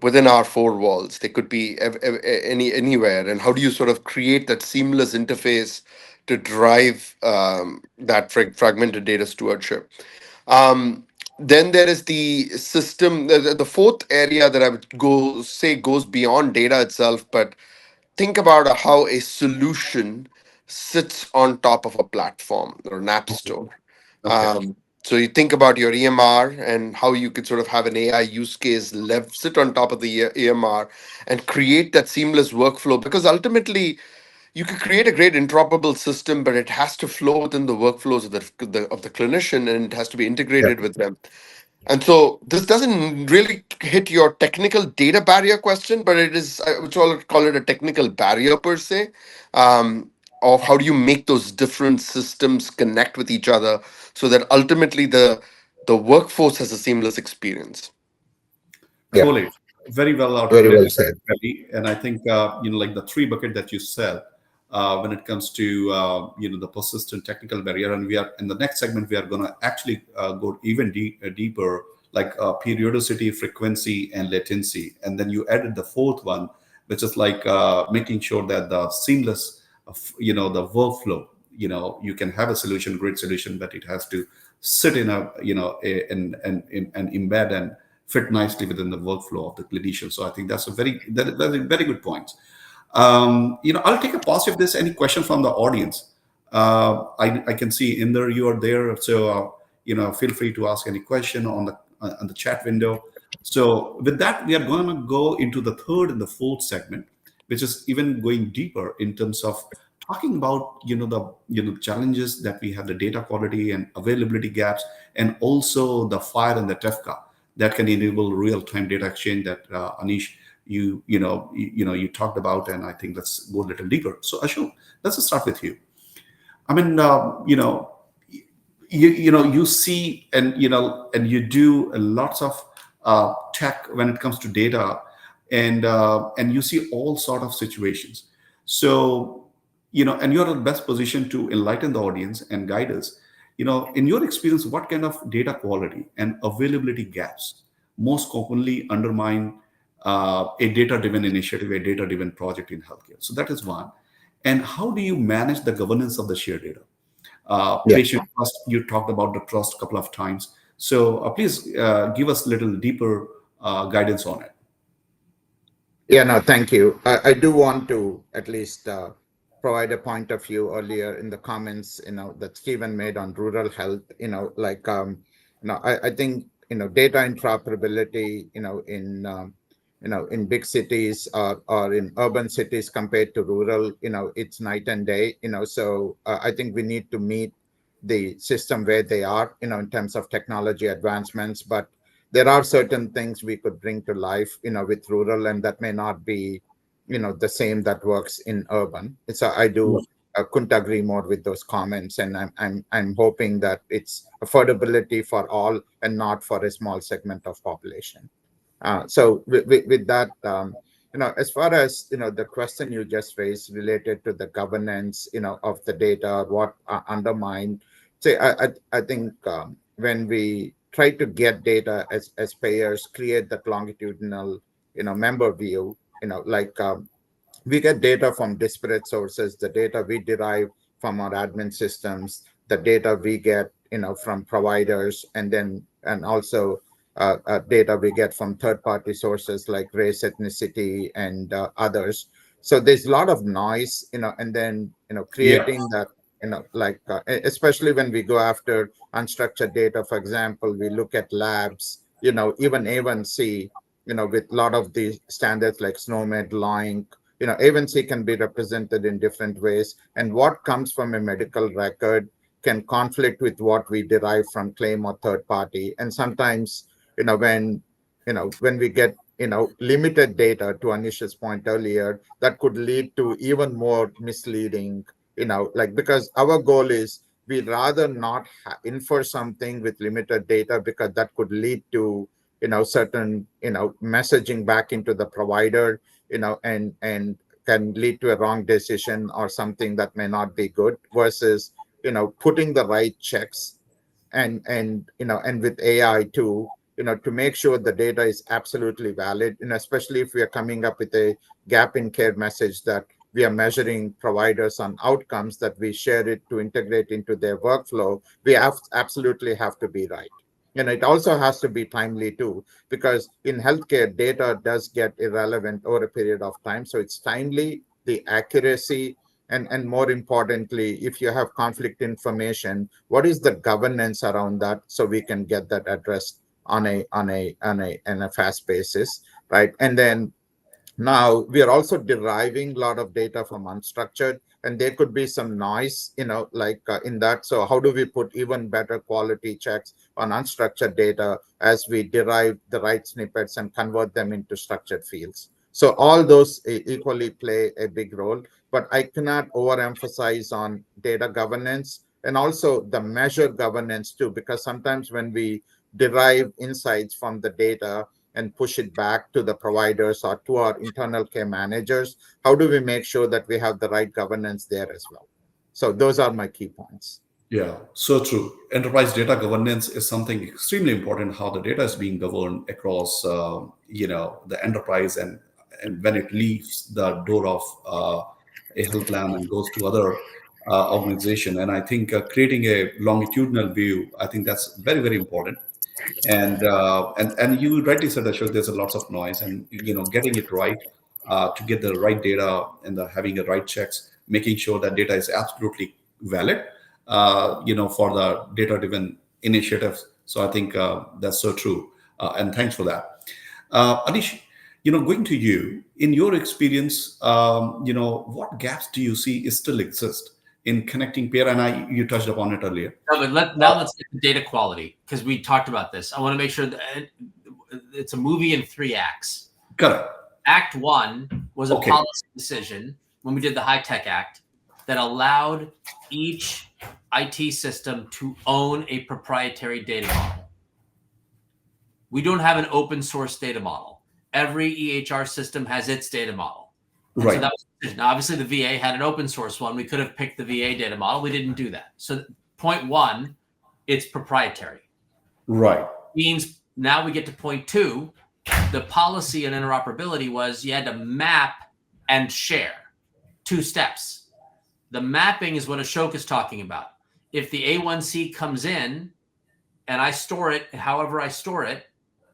within our four walls. They could be anywhere. And how do you sort of create that seamless interface to drive that fragmented data stewardship? Then there is the system. The fourth area that I would say goes beyond data itself, but think about how a solution sits on top of a platform or an app store. Okay. So you think about your EMR and how you could sort of have an AI use case sit on top of the EMR and create that seamless workflow. Because ultimately, you could create a great interoperable system, but it has to flow within the workflows of the clinician, and it has to be Yeah. integrated with them. And so this doesn't really hit your technical data barrier question, but it is, I would call it a technical barrier per se, of how do you make those different systems connect with each other so that ultimately the workforce has a seamless experience. Yeah. Truly, very well Very well articulated, said. Ravi. And I think like the three bucket that you said, when it comes to the persistent technical barrier, and we are in the next segment, we are going to actually go even deeper, like periodicity, frequency, and latency. And then you added the fourth one, which is like making sure that the seamless, the workflow. You can have a solution, great solution, but it has to sit in a and embed and fit nicely within the workflow of the clinician. So I think that's a very good point. I'll take a pause if there's any question from the audience. I can see Inder, you are there, so feel free to ask any question on the chat window. So with that, we are going to go into the third and the fourth segment, which is even going deeper in terms of talking about the challenges that we have, the data quality and availability gaps, and also the FHIR and the TEFCA that can enable real-time data exchange that Anish you talked about, and I think let's go a little deeper. So Ashok, let's just start with you. I mean, you see, and you do lots of tech when it comes to data, and you see all sort of situations. So and you're in the best position to enlighten the audience and guide us. In your experience, what kind of data quality and availability gaps most commonly undermine a data-driven initiative, a data-driven project in healthcare? So that is one. And how do you manage the governance of the shared data? Yeah. Patient trust, you talked about the trust a couple of times. So please give us a little deeper guidance on it. Yeah, no, thank you. I do want to at least provide a point of view earlier in the comments, that Stephen made on rural health. I think data interoperability, in big cities or in urban cities compared to rural, it's night and day. So I think we need to meet the system where they are, in terms of technology advancements, but there are certain things we could bring to life, with rural, and that may not be, the same that works in urban. So I do couldn't agree more with those comments, and I'm hoping that it's affordability for all and not for a small segment of population. So with that, as far as the question you just raised related to the governance, of the data, what undermined, say, I think when we try to get data as payers, create that longitudinal, member view, we get data from disparate sources, the data we derive from our admin systems, the data we get, from providers, and also data we get from third-party sources like race, ethnicity, and others. So there's a lot of noise, and then Yeah. creating that, especially when we go after unstructured data. For example, we look at labs, even A1C, with a lot of the standards like SNOMED, LOINC. A1C can be represented in different ways, and what comes from a medical record can conflict with what we derive from claim or third party. And sometimes, when when we get limited data, to Anish's point earlier, that could lead to even more misleading, because our goal is we rather not infer something with limited data, because that could lead to certain messaging back into the provider, and can lead to a wrong decision or something that may not be good, versus putting the right checks, and with AI too, to make sure the data is absolutely valid, especially if we are coming up with a gap in care message that we are measuring providers on outcomes, that we share it to integrate into their workflow. We absolutely have to be right. And it also has to be timely too, because in healthcare, data does get irrelevant over a period of time. So it's timely, the accuracy, and more importantly, if you have conflict information, what is the governance around that, so we can get that addressed on a fast basis, right? And then now we are also deriving a lot of data from unstructured, and there could be some noise, in that. So how do we put even better quality checks on unstructured data as we derive the right snippets and convert them into structured fields? So all those equally play a big role, but I cannot overemphasize on data governance and also the measure governance too, because sometimes when we derive insights from the data and push it back to the providers or to our internal care managers, how do we make sure that we have the right governance there as well? So those are my key points. Yeah, so true. Enterprise data governance is something extremely important. How the data is being governed across, the enterprise, and when it leaves the door of a health plan and goes to other organization. And I think creating a longitudinal view, I think that's very, very important. And you rightly said, Ashok, there's a lots of noise, and getting it right, to get the right data, and having the right checks, making sure that data is absolutely valid, for the data driven initiatives. So I think that's so true, and thanks for that. Anish, going to you, in your experience, what gaps do you see still exist in connecting pair? And you touched upon it earlier. No, but let's get the data quality, because we talked about this. I want to make sure that it's a movie in 3 acts. Correct. Act 1 was a policy decision when we did the HITECH Act that allowed each IT system to own a proprietary data model. We don't have an open source data model. Every EHR system has its data model. Right. So that was the decision. Now, obviously, the VA had an open source one. We could have picked the VA data model. We didn't do that. So point 1, it's proprietary. Right. Means now we get to point 2. The policy and interoperability was you had to map and share. 2 steps. The mapping is what Ashok is talking about. If the A1C comes in and I store it however I store it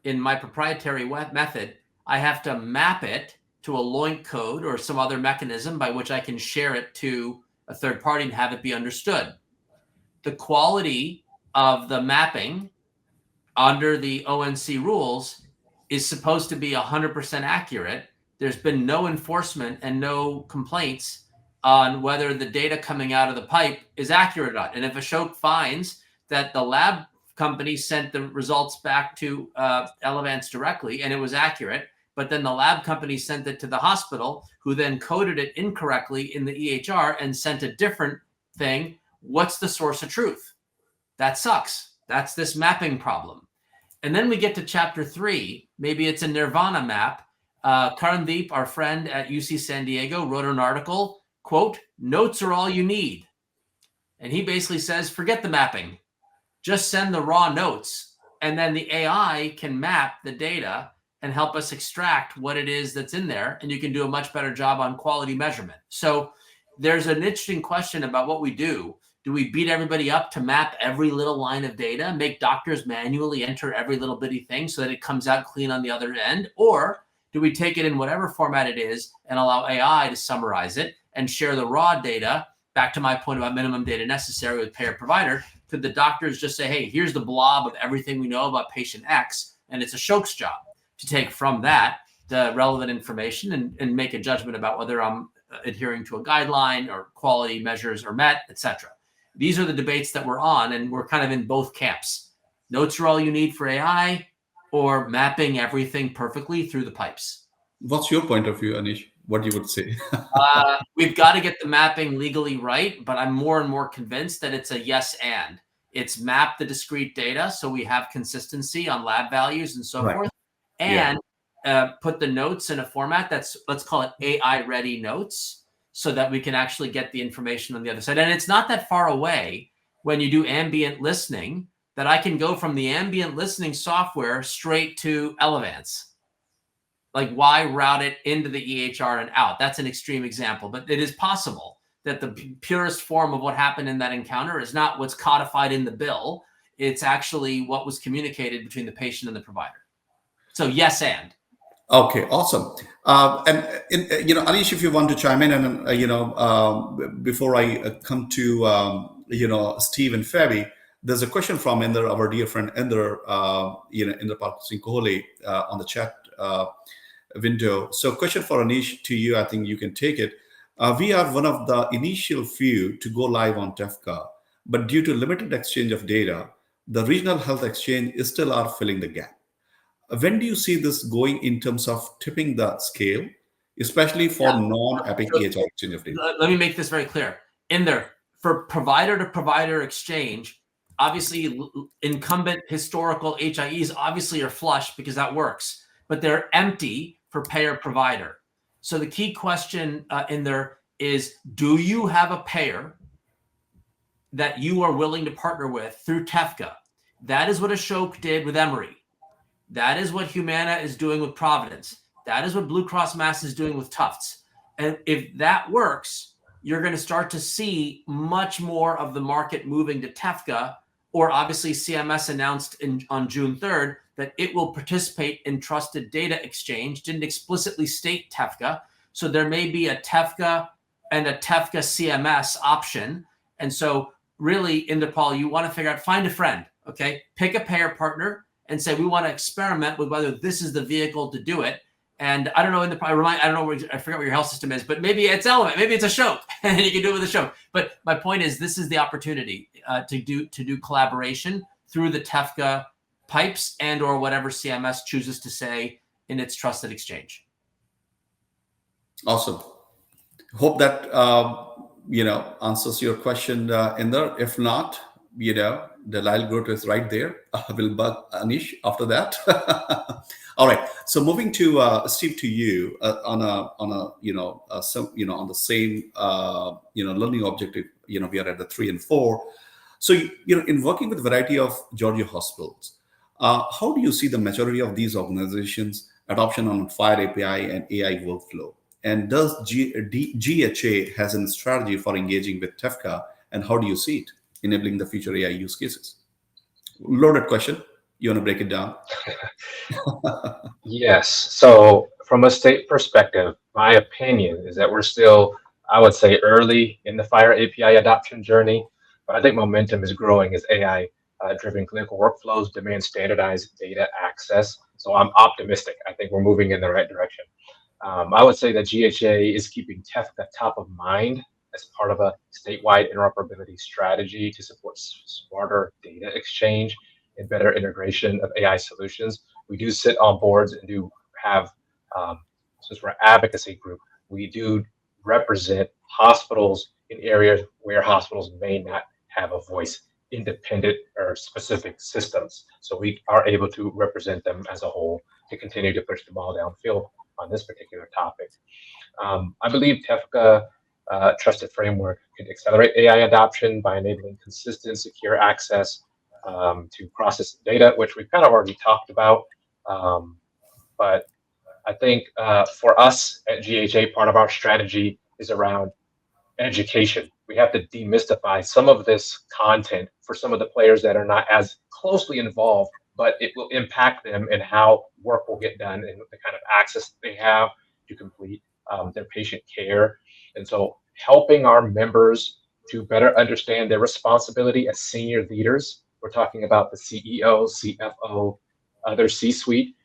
in my proprietary method, I have to map it to a LOINC code or some other mechanism by which I can share it to a third party and have it be understood. The quality of the mapping under the ONC rules is supposed to be 100% accurate. There's been no enforcement and no complaints on whether the data coming out of the pipe is accurate or not. And if Ashok finds that the lab company sent the results back to Elevance directly and it was accurate, but then the lab company sent it to the hospital, who then coded it incorrectly in the EHR and sent a different thing, what's the source of truth? That sucks. That's this mapping problem. And then we get to chapter 3. Maybe it's a Nirvana map. Karandeep, our friend at UC San Diego, wrote an article, quote, "Notes are all you need." And he basically says, forget the mapping. Just send the raw notes. And then the AI can map the data and help us extract what it is that's in there. And you can do a much better job on quality measurement. So there's an interesting question about what we do. Do we beat everybody up to map every little line of data, make doctors manually enter every little bitty thing so that it comes out clean on the other end? Or do we take it in whatever format it is and allow AI to summarize it and share the raw data? Back to my point about minimum data necessary with payer provider, could the doctors just say, hey, here's the blob of everything we know about patient X, and it's Ashok's job to take from that the relevant information and make a judgment about whether I'm adhering to a guideline or quality measures are met, etc. These are the debates that we're on, and we're kind of in both camps. Notes are all you need for AI, or mapping everything perfectly through the pipes. What's your point of view, Anish? What you would say? We've got to get the mapping legally right, but I'm more and more convinced that it's a yes and. It's map the discrete data so we have consistency on lab values and so forth, and put the notes in a format that's, let's call it AI-ready notes, so that we can actually get the information on the other side. And it's not that far away when you do ambient listening that I can go from the ambient listening software straight to Elevance. Like, why route it into the EHR and out? That's an extreme example, but it is possible that the purest form of what happened in that encounter is not what's codified in the bill. It's actually what was communicated between the patient and the provider. So yes, and. Okay, awesome. And Anish, if you want to chime in, and before I come to Steve and Fabi, there's a question from Inder, our dear friend Inder, Inder Park-Singh Kohli on the chat window. So, question for Anish to you. I think you can take it. We are one of the initial few to go live on TEFCA, but due to limited exchange of data, the regional health exchange is still are filling the gap. When do you see this going in terms of tipping the scale, especially for non-Epic EHR exchange of data? Let me make this very clear. In there, for provider-to-provider exchange, obviously incumbent historical HIEs obviously are flush because that works, but they're empty for payer-provider. So the key question in there is, do you have a payer that you are willing to partner with through TEFCA? That is what Ashok did with Emory. That is what Humana is doing with Providence. That is what Blue Cross Mass is doing with Tufts. And if that works, you're going to start to see much more of the market moving to TEFCA, or obviously CMS announced on June 3rd that it will participate in trusted data exchange, didn't explicitly state TEFCA. So there may be a TEFCA and a TEFCA CMS option. And so really, Inderpal, you want to figure out, find a friend, okay? Pick a payer partner and say, we want to experiment with whether this is the vehicle to do it. And I don't know, I don't know, I forget what your health system is, but maybe it's Element, maybe it's a Shoke, and you can do it with a Shoke. But my point is, this is the opportunity to do collaboration through the TEFCA pipes and or whatever CMS chooses to say in its trusted exchange. Awesome. Hope that answers your question, Inder. If not, the Lyle Groot is right there. We'll bug Aneesh after that. All right. So moving to Steve, to you on the same learning objective. We are at the 3 and 4. So in working with a variety of Georgia hospitals, how do you see the majority of these organizations adoption on FHIR API and AI workflow? And does GHA has a strategy for engaging with TEFCA, and how do you see it enabling the future AI use cases? Loaded question. You want to break it down? Yes. So from a state perspective, my opinion is that we're still, I would say, early in the FHIR API adoption journey, but I think momentum is growing as AI driven clinical workflows demand standardized data access. So I'm optimistic. I think we're moving in the right direction. I would say that GHA is keeping TEFCA top of mind as part of a statewide interoperability strategy to support smarter data exchange and better integration of AI solutions. We do sit on boards and do have, since we're an advocacy group, we do represent hospitals in areas where hospitals may not have a voice, independent or specific systems. So we are able to represent them as a whole to continue to push the ball downfield on this particular topic. I believe TEFCA trusted framework could accelerate AI adoption by enabling consistent, secure access to process data, which we've kind of already talked about. But I think for us at GHA, part of our strategy is around education. We have to demystify some of this content for some of the players that are not as closely involved, but it will impact them and how work will get done and the kind of access they have to complete their patient care. And so helping our members to better understand their responsibility as senior leaders. We're talking about the CEO, CFO, other C-suite.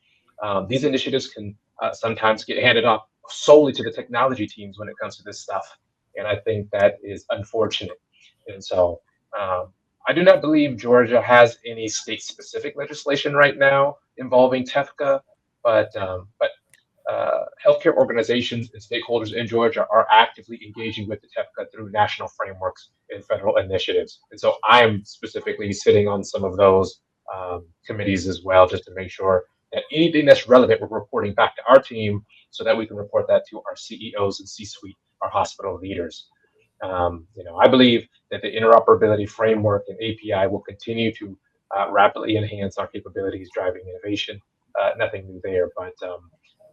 These initiatives can sometimes get handed off solely to the technology teams when it comes to this stuff. And I think that is unfortunate. And so I do not believe Georgia has any state-specific legislation right now involving TEFCA, but healthcare organizations and stakeholders in Georgia are actively engaging with the TEFCA through national frameworks and federal initiatives. And so I am specifically sitting on some of those committees as well, just to make sure that anything that's relevant, we're reporting back to our team so that we can report that to our CEOs and C-suite, our hospital leaders. I believe that the interoperability framework and API will continue to rapidly enhance our capabilities, driving innovation. Nothing new there, but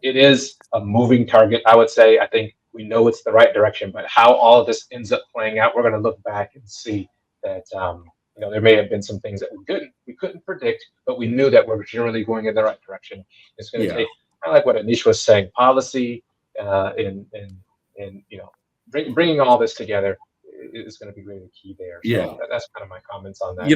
it is a moving target, I would say. I think we know it's the right direction, but how all of this ends up playing out, we're going to look back and see that there may have been some things that we couldn't predict, but we knew that we're generally going in the right direction. It's going to take, kind of like what Aneesh was saying, policy and bringing all this together is going to be really key there. So that's kind of my comments on that.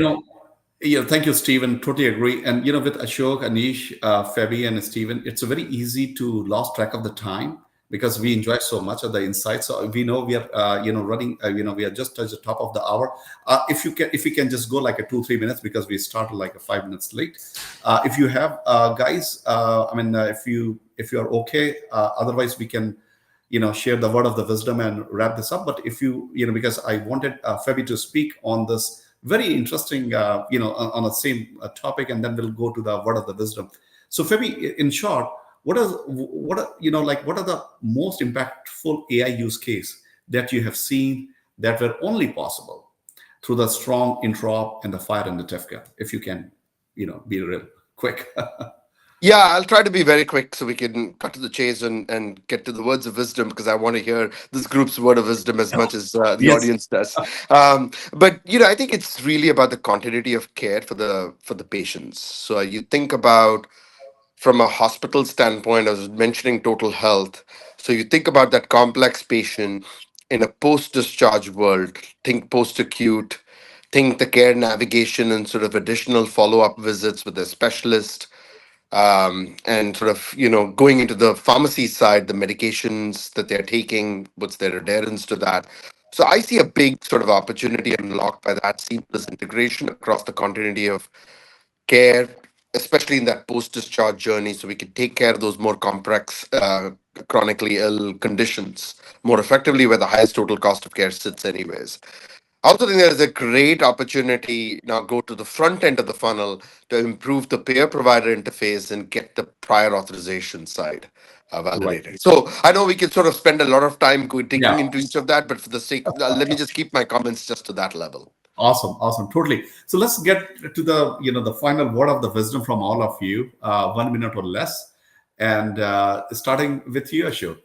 Thank you, Stephen. Totally agree. And with Ashok, Aneesh, Fabi, and Stephen, it's very easy to lose track of the time because we enjoy so much of the insights. So we know we are, running. We are just touched the top of the hour. If you can just go like a 2-3 minutes because we started like 5 minutes late. If you have guys, if you are okay, otherwise we can. Share the word of the wisdom and wrap this up. But if because I wanted Fabi to speak on this very interesting, on the same topic, and then we'll go to the word of the wisdom. So Fabi, in short, what are the most impactful AI use case that you have seen that were only possible through the strong interop and the FHIR and the TEFCA? If you can, be real quick. Yeah, I'll try to be very quick so we can cut to the chase and get to the words of wisdom, because I want to hear this group's word of wisdom as much as the audience does. But I think it's really about the continuity of care for the patients. So you think about from a hospital standpoint, I was mentioning total health. So you think about that complex patient in a post-discharge world. Think post-acute, think the care navigation and sort of additional follow-up visits with a specialist, and sort of going into the pharmacy side, the medications that they're taking, what's their adherence to that. So I see a big sort of opportunity unlocked by that seamless integration across the continuity of care, especially in that post-discharge journey, so we can take care of those more complex, chronically ill conditions more effectively, where the highest total cost of care sits anyways. I also think there is a great opportunity now go to the front end of the funnel to improve the payer provider interface and get the prior authorization side Right. validated. So I know we could sort of spend a lot of time digging Yeah. into each of that, but for the sake, let me just keep my comments just to that level. Awesome, awesome, totally. So let's get to the the final word of the wisdom from all of you, 1 minute or less, and starting with you, Ashok.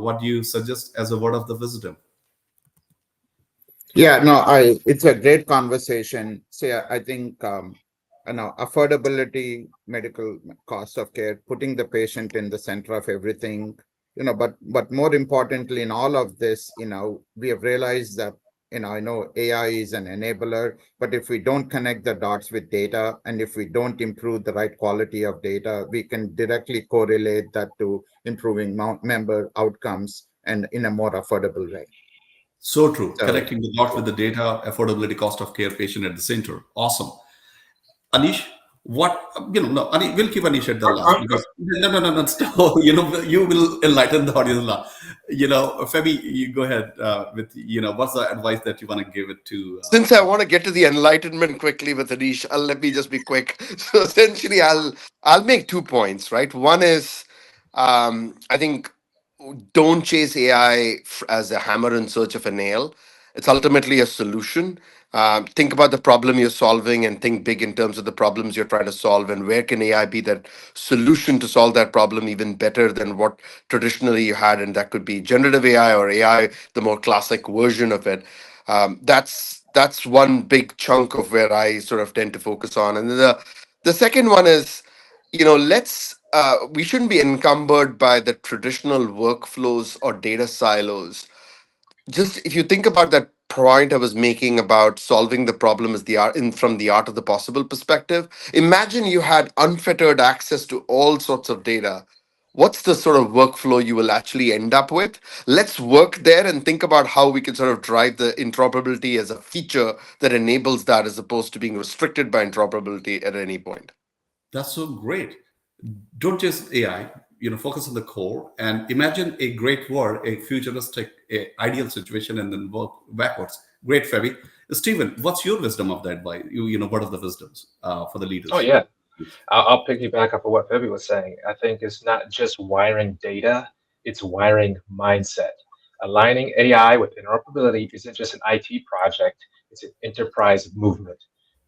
What do you suggest as a word of the wisdom? Yeah, no, it's a great conversation. So yeah, I think affordability, medical cost of care, putting the patient in the center of everything, but more importantly in all of this, we have realized that, I know AI is an enabler, but if we don't connect the dots with data, and if we don't improve the right quality of data, we can directly correlate that to improving member outcomes and in a more affordable way. So true. So Connecting the dots with the data, affordability, cost of care, patient at the center. Awesome. Anish, what no, we'll keep Anish at the last because no, stop. You will enlighten the audience a lot. Femi, you go ahead with what's the advice that you want to give it to? Since I want to get to the enlightenment quickly with Aneesh, let me just be quick. So essentially, I'll make 2 points. Right. One is, I think, don't chase AI as a hammer in search of a nail. It's ultimately a solution. Think about the problem you're solving and think big in terms of the problems you're trying to solve, and where can AI be that solution to solve that problem even better than what traditionally you had. And that could be generative AI or AI, the more classic version of it. That's one big chunk of where I sort of tend to focus on. And then the second one is, let's we shouldn't be encumbered by the traditional workflows or data silos. Just if you think about that point I was making about solving the problem as the art from the art of the possible perspective, imagine you had unfettered access to all sorts of data. What's the sort of workflow you will actually end up with? Let's work there and think about how we can sort of drive the interoperability as a feature that enables that, as opposed to being restricted by interoperability at any point. That's so great. Don't just AI. Focus on the core and imagine a great world, a futuristic, ideal situation, and then work backwards. Great, Femi. Stephen, what's your wisdom of that? What are the wisdoms for the Oh leaders? yeah, I'll piggyback off of what Febby was saying. I think it's not just wiring data, it's wiring mindset. Aligning AI with interoperability isn't just an IT project, it's an enterprise movement.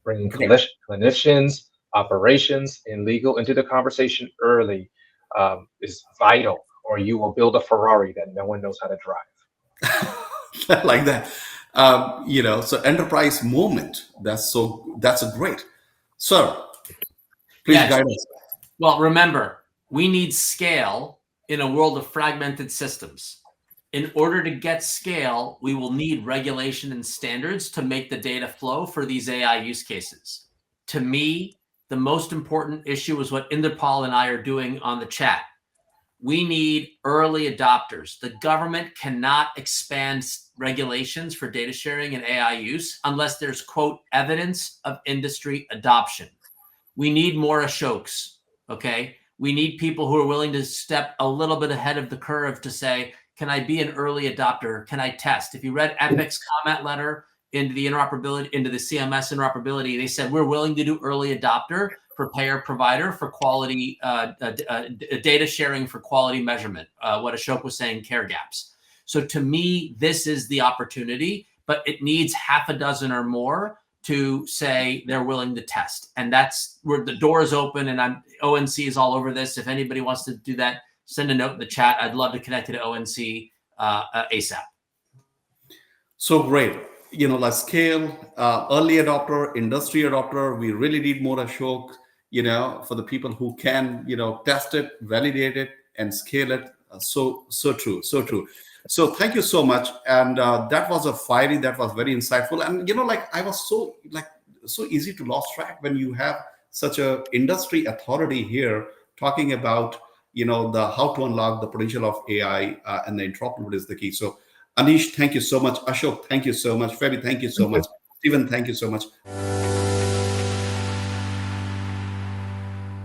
Bringing Great. clinicians, operations, and legal into the conversation early is vital, or you will build a Ferrari that no one knows how to drive. Like that. So enterprise movement. That's a great. Sir, please Yes. guide us. Well, remember, we need scale in a world of fragmented systems. In order to get scale, we will need regulation and standards to make the data flow for these AI use cases. To me, the most important issue is what Inderpal and I are doing on the chat. We need early adopters. The government cannot expand regulations for data sharing and AI use unless there's, quote, evidence of industry adoption. We need more Ashoks, okay? We need people who are willing to step a little bit ahead of the curve to say, can I be an early adopter? Can I test? If you read Epic's comment letter into the interoperability, into the CMS interoperability, they said, we're willing to do early adopter for payer provider for quality data sharing for quality measurement, what Ashok was saying, care gaps. So to me, this is the opportunity, but it needs half a dozen or more to say they're willing to test. And that's where the door is open, and ONC is all over this. If anybody wants to do that, send a note in the chat. I'd love to connect you to ONC ASAP. So great. Like scale, early adopter, industry adopter. We really need more Ashok, for the people who can, test it, validate it, and scale it. So true. So true. So thank you so much. And that was a fiery, that was very insightful. And like I was so easy to lose track when you have such a industry authority here talking about the how to unlock the potential of AI, and the interoperability is the key. So Aneesh, thank you so much. Ashok, thank you so much. Ferry, thank you so Thank you. much. Stephen, thank you so much.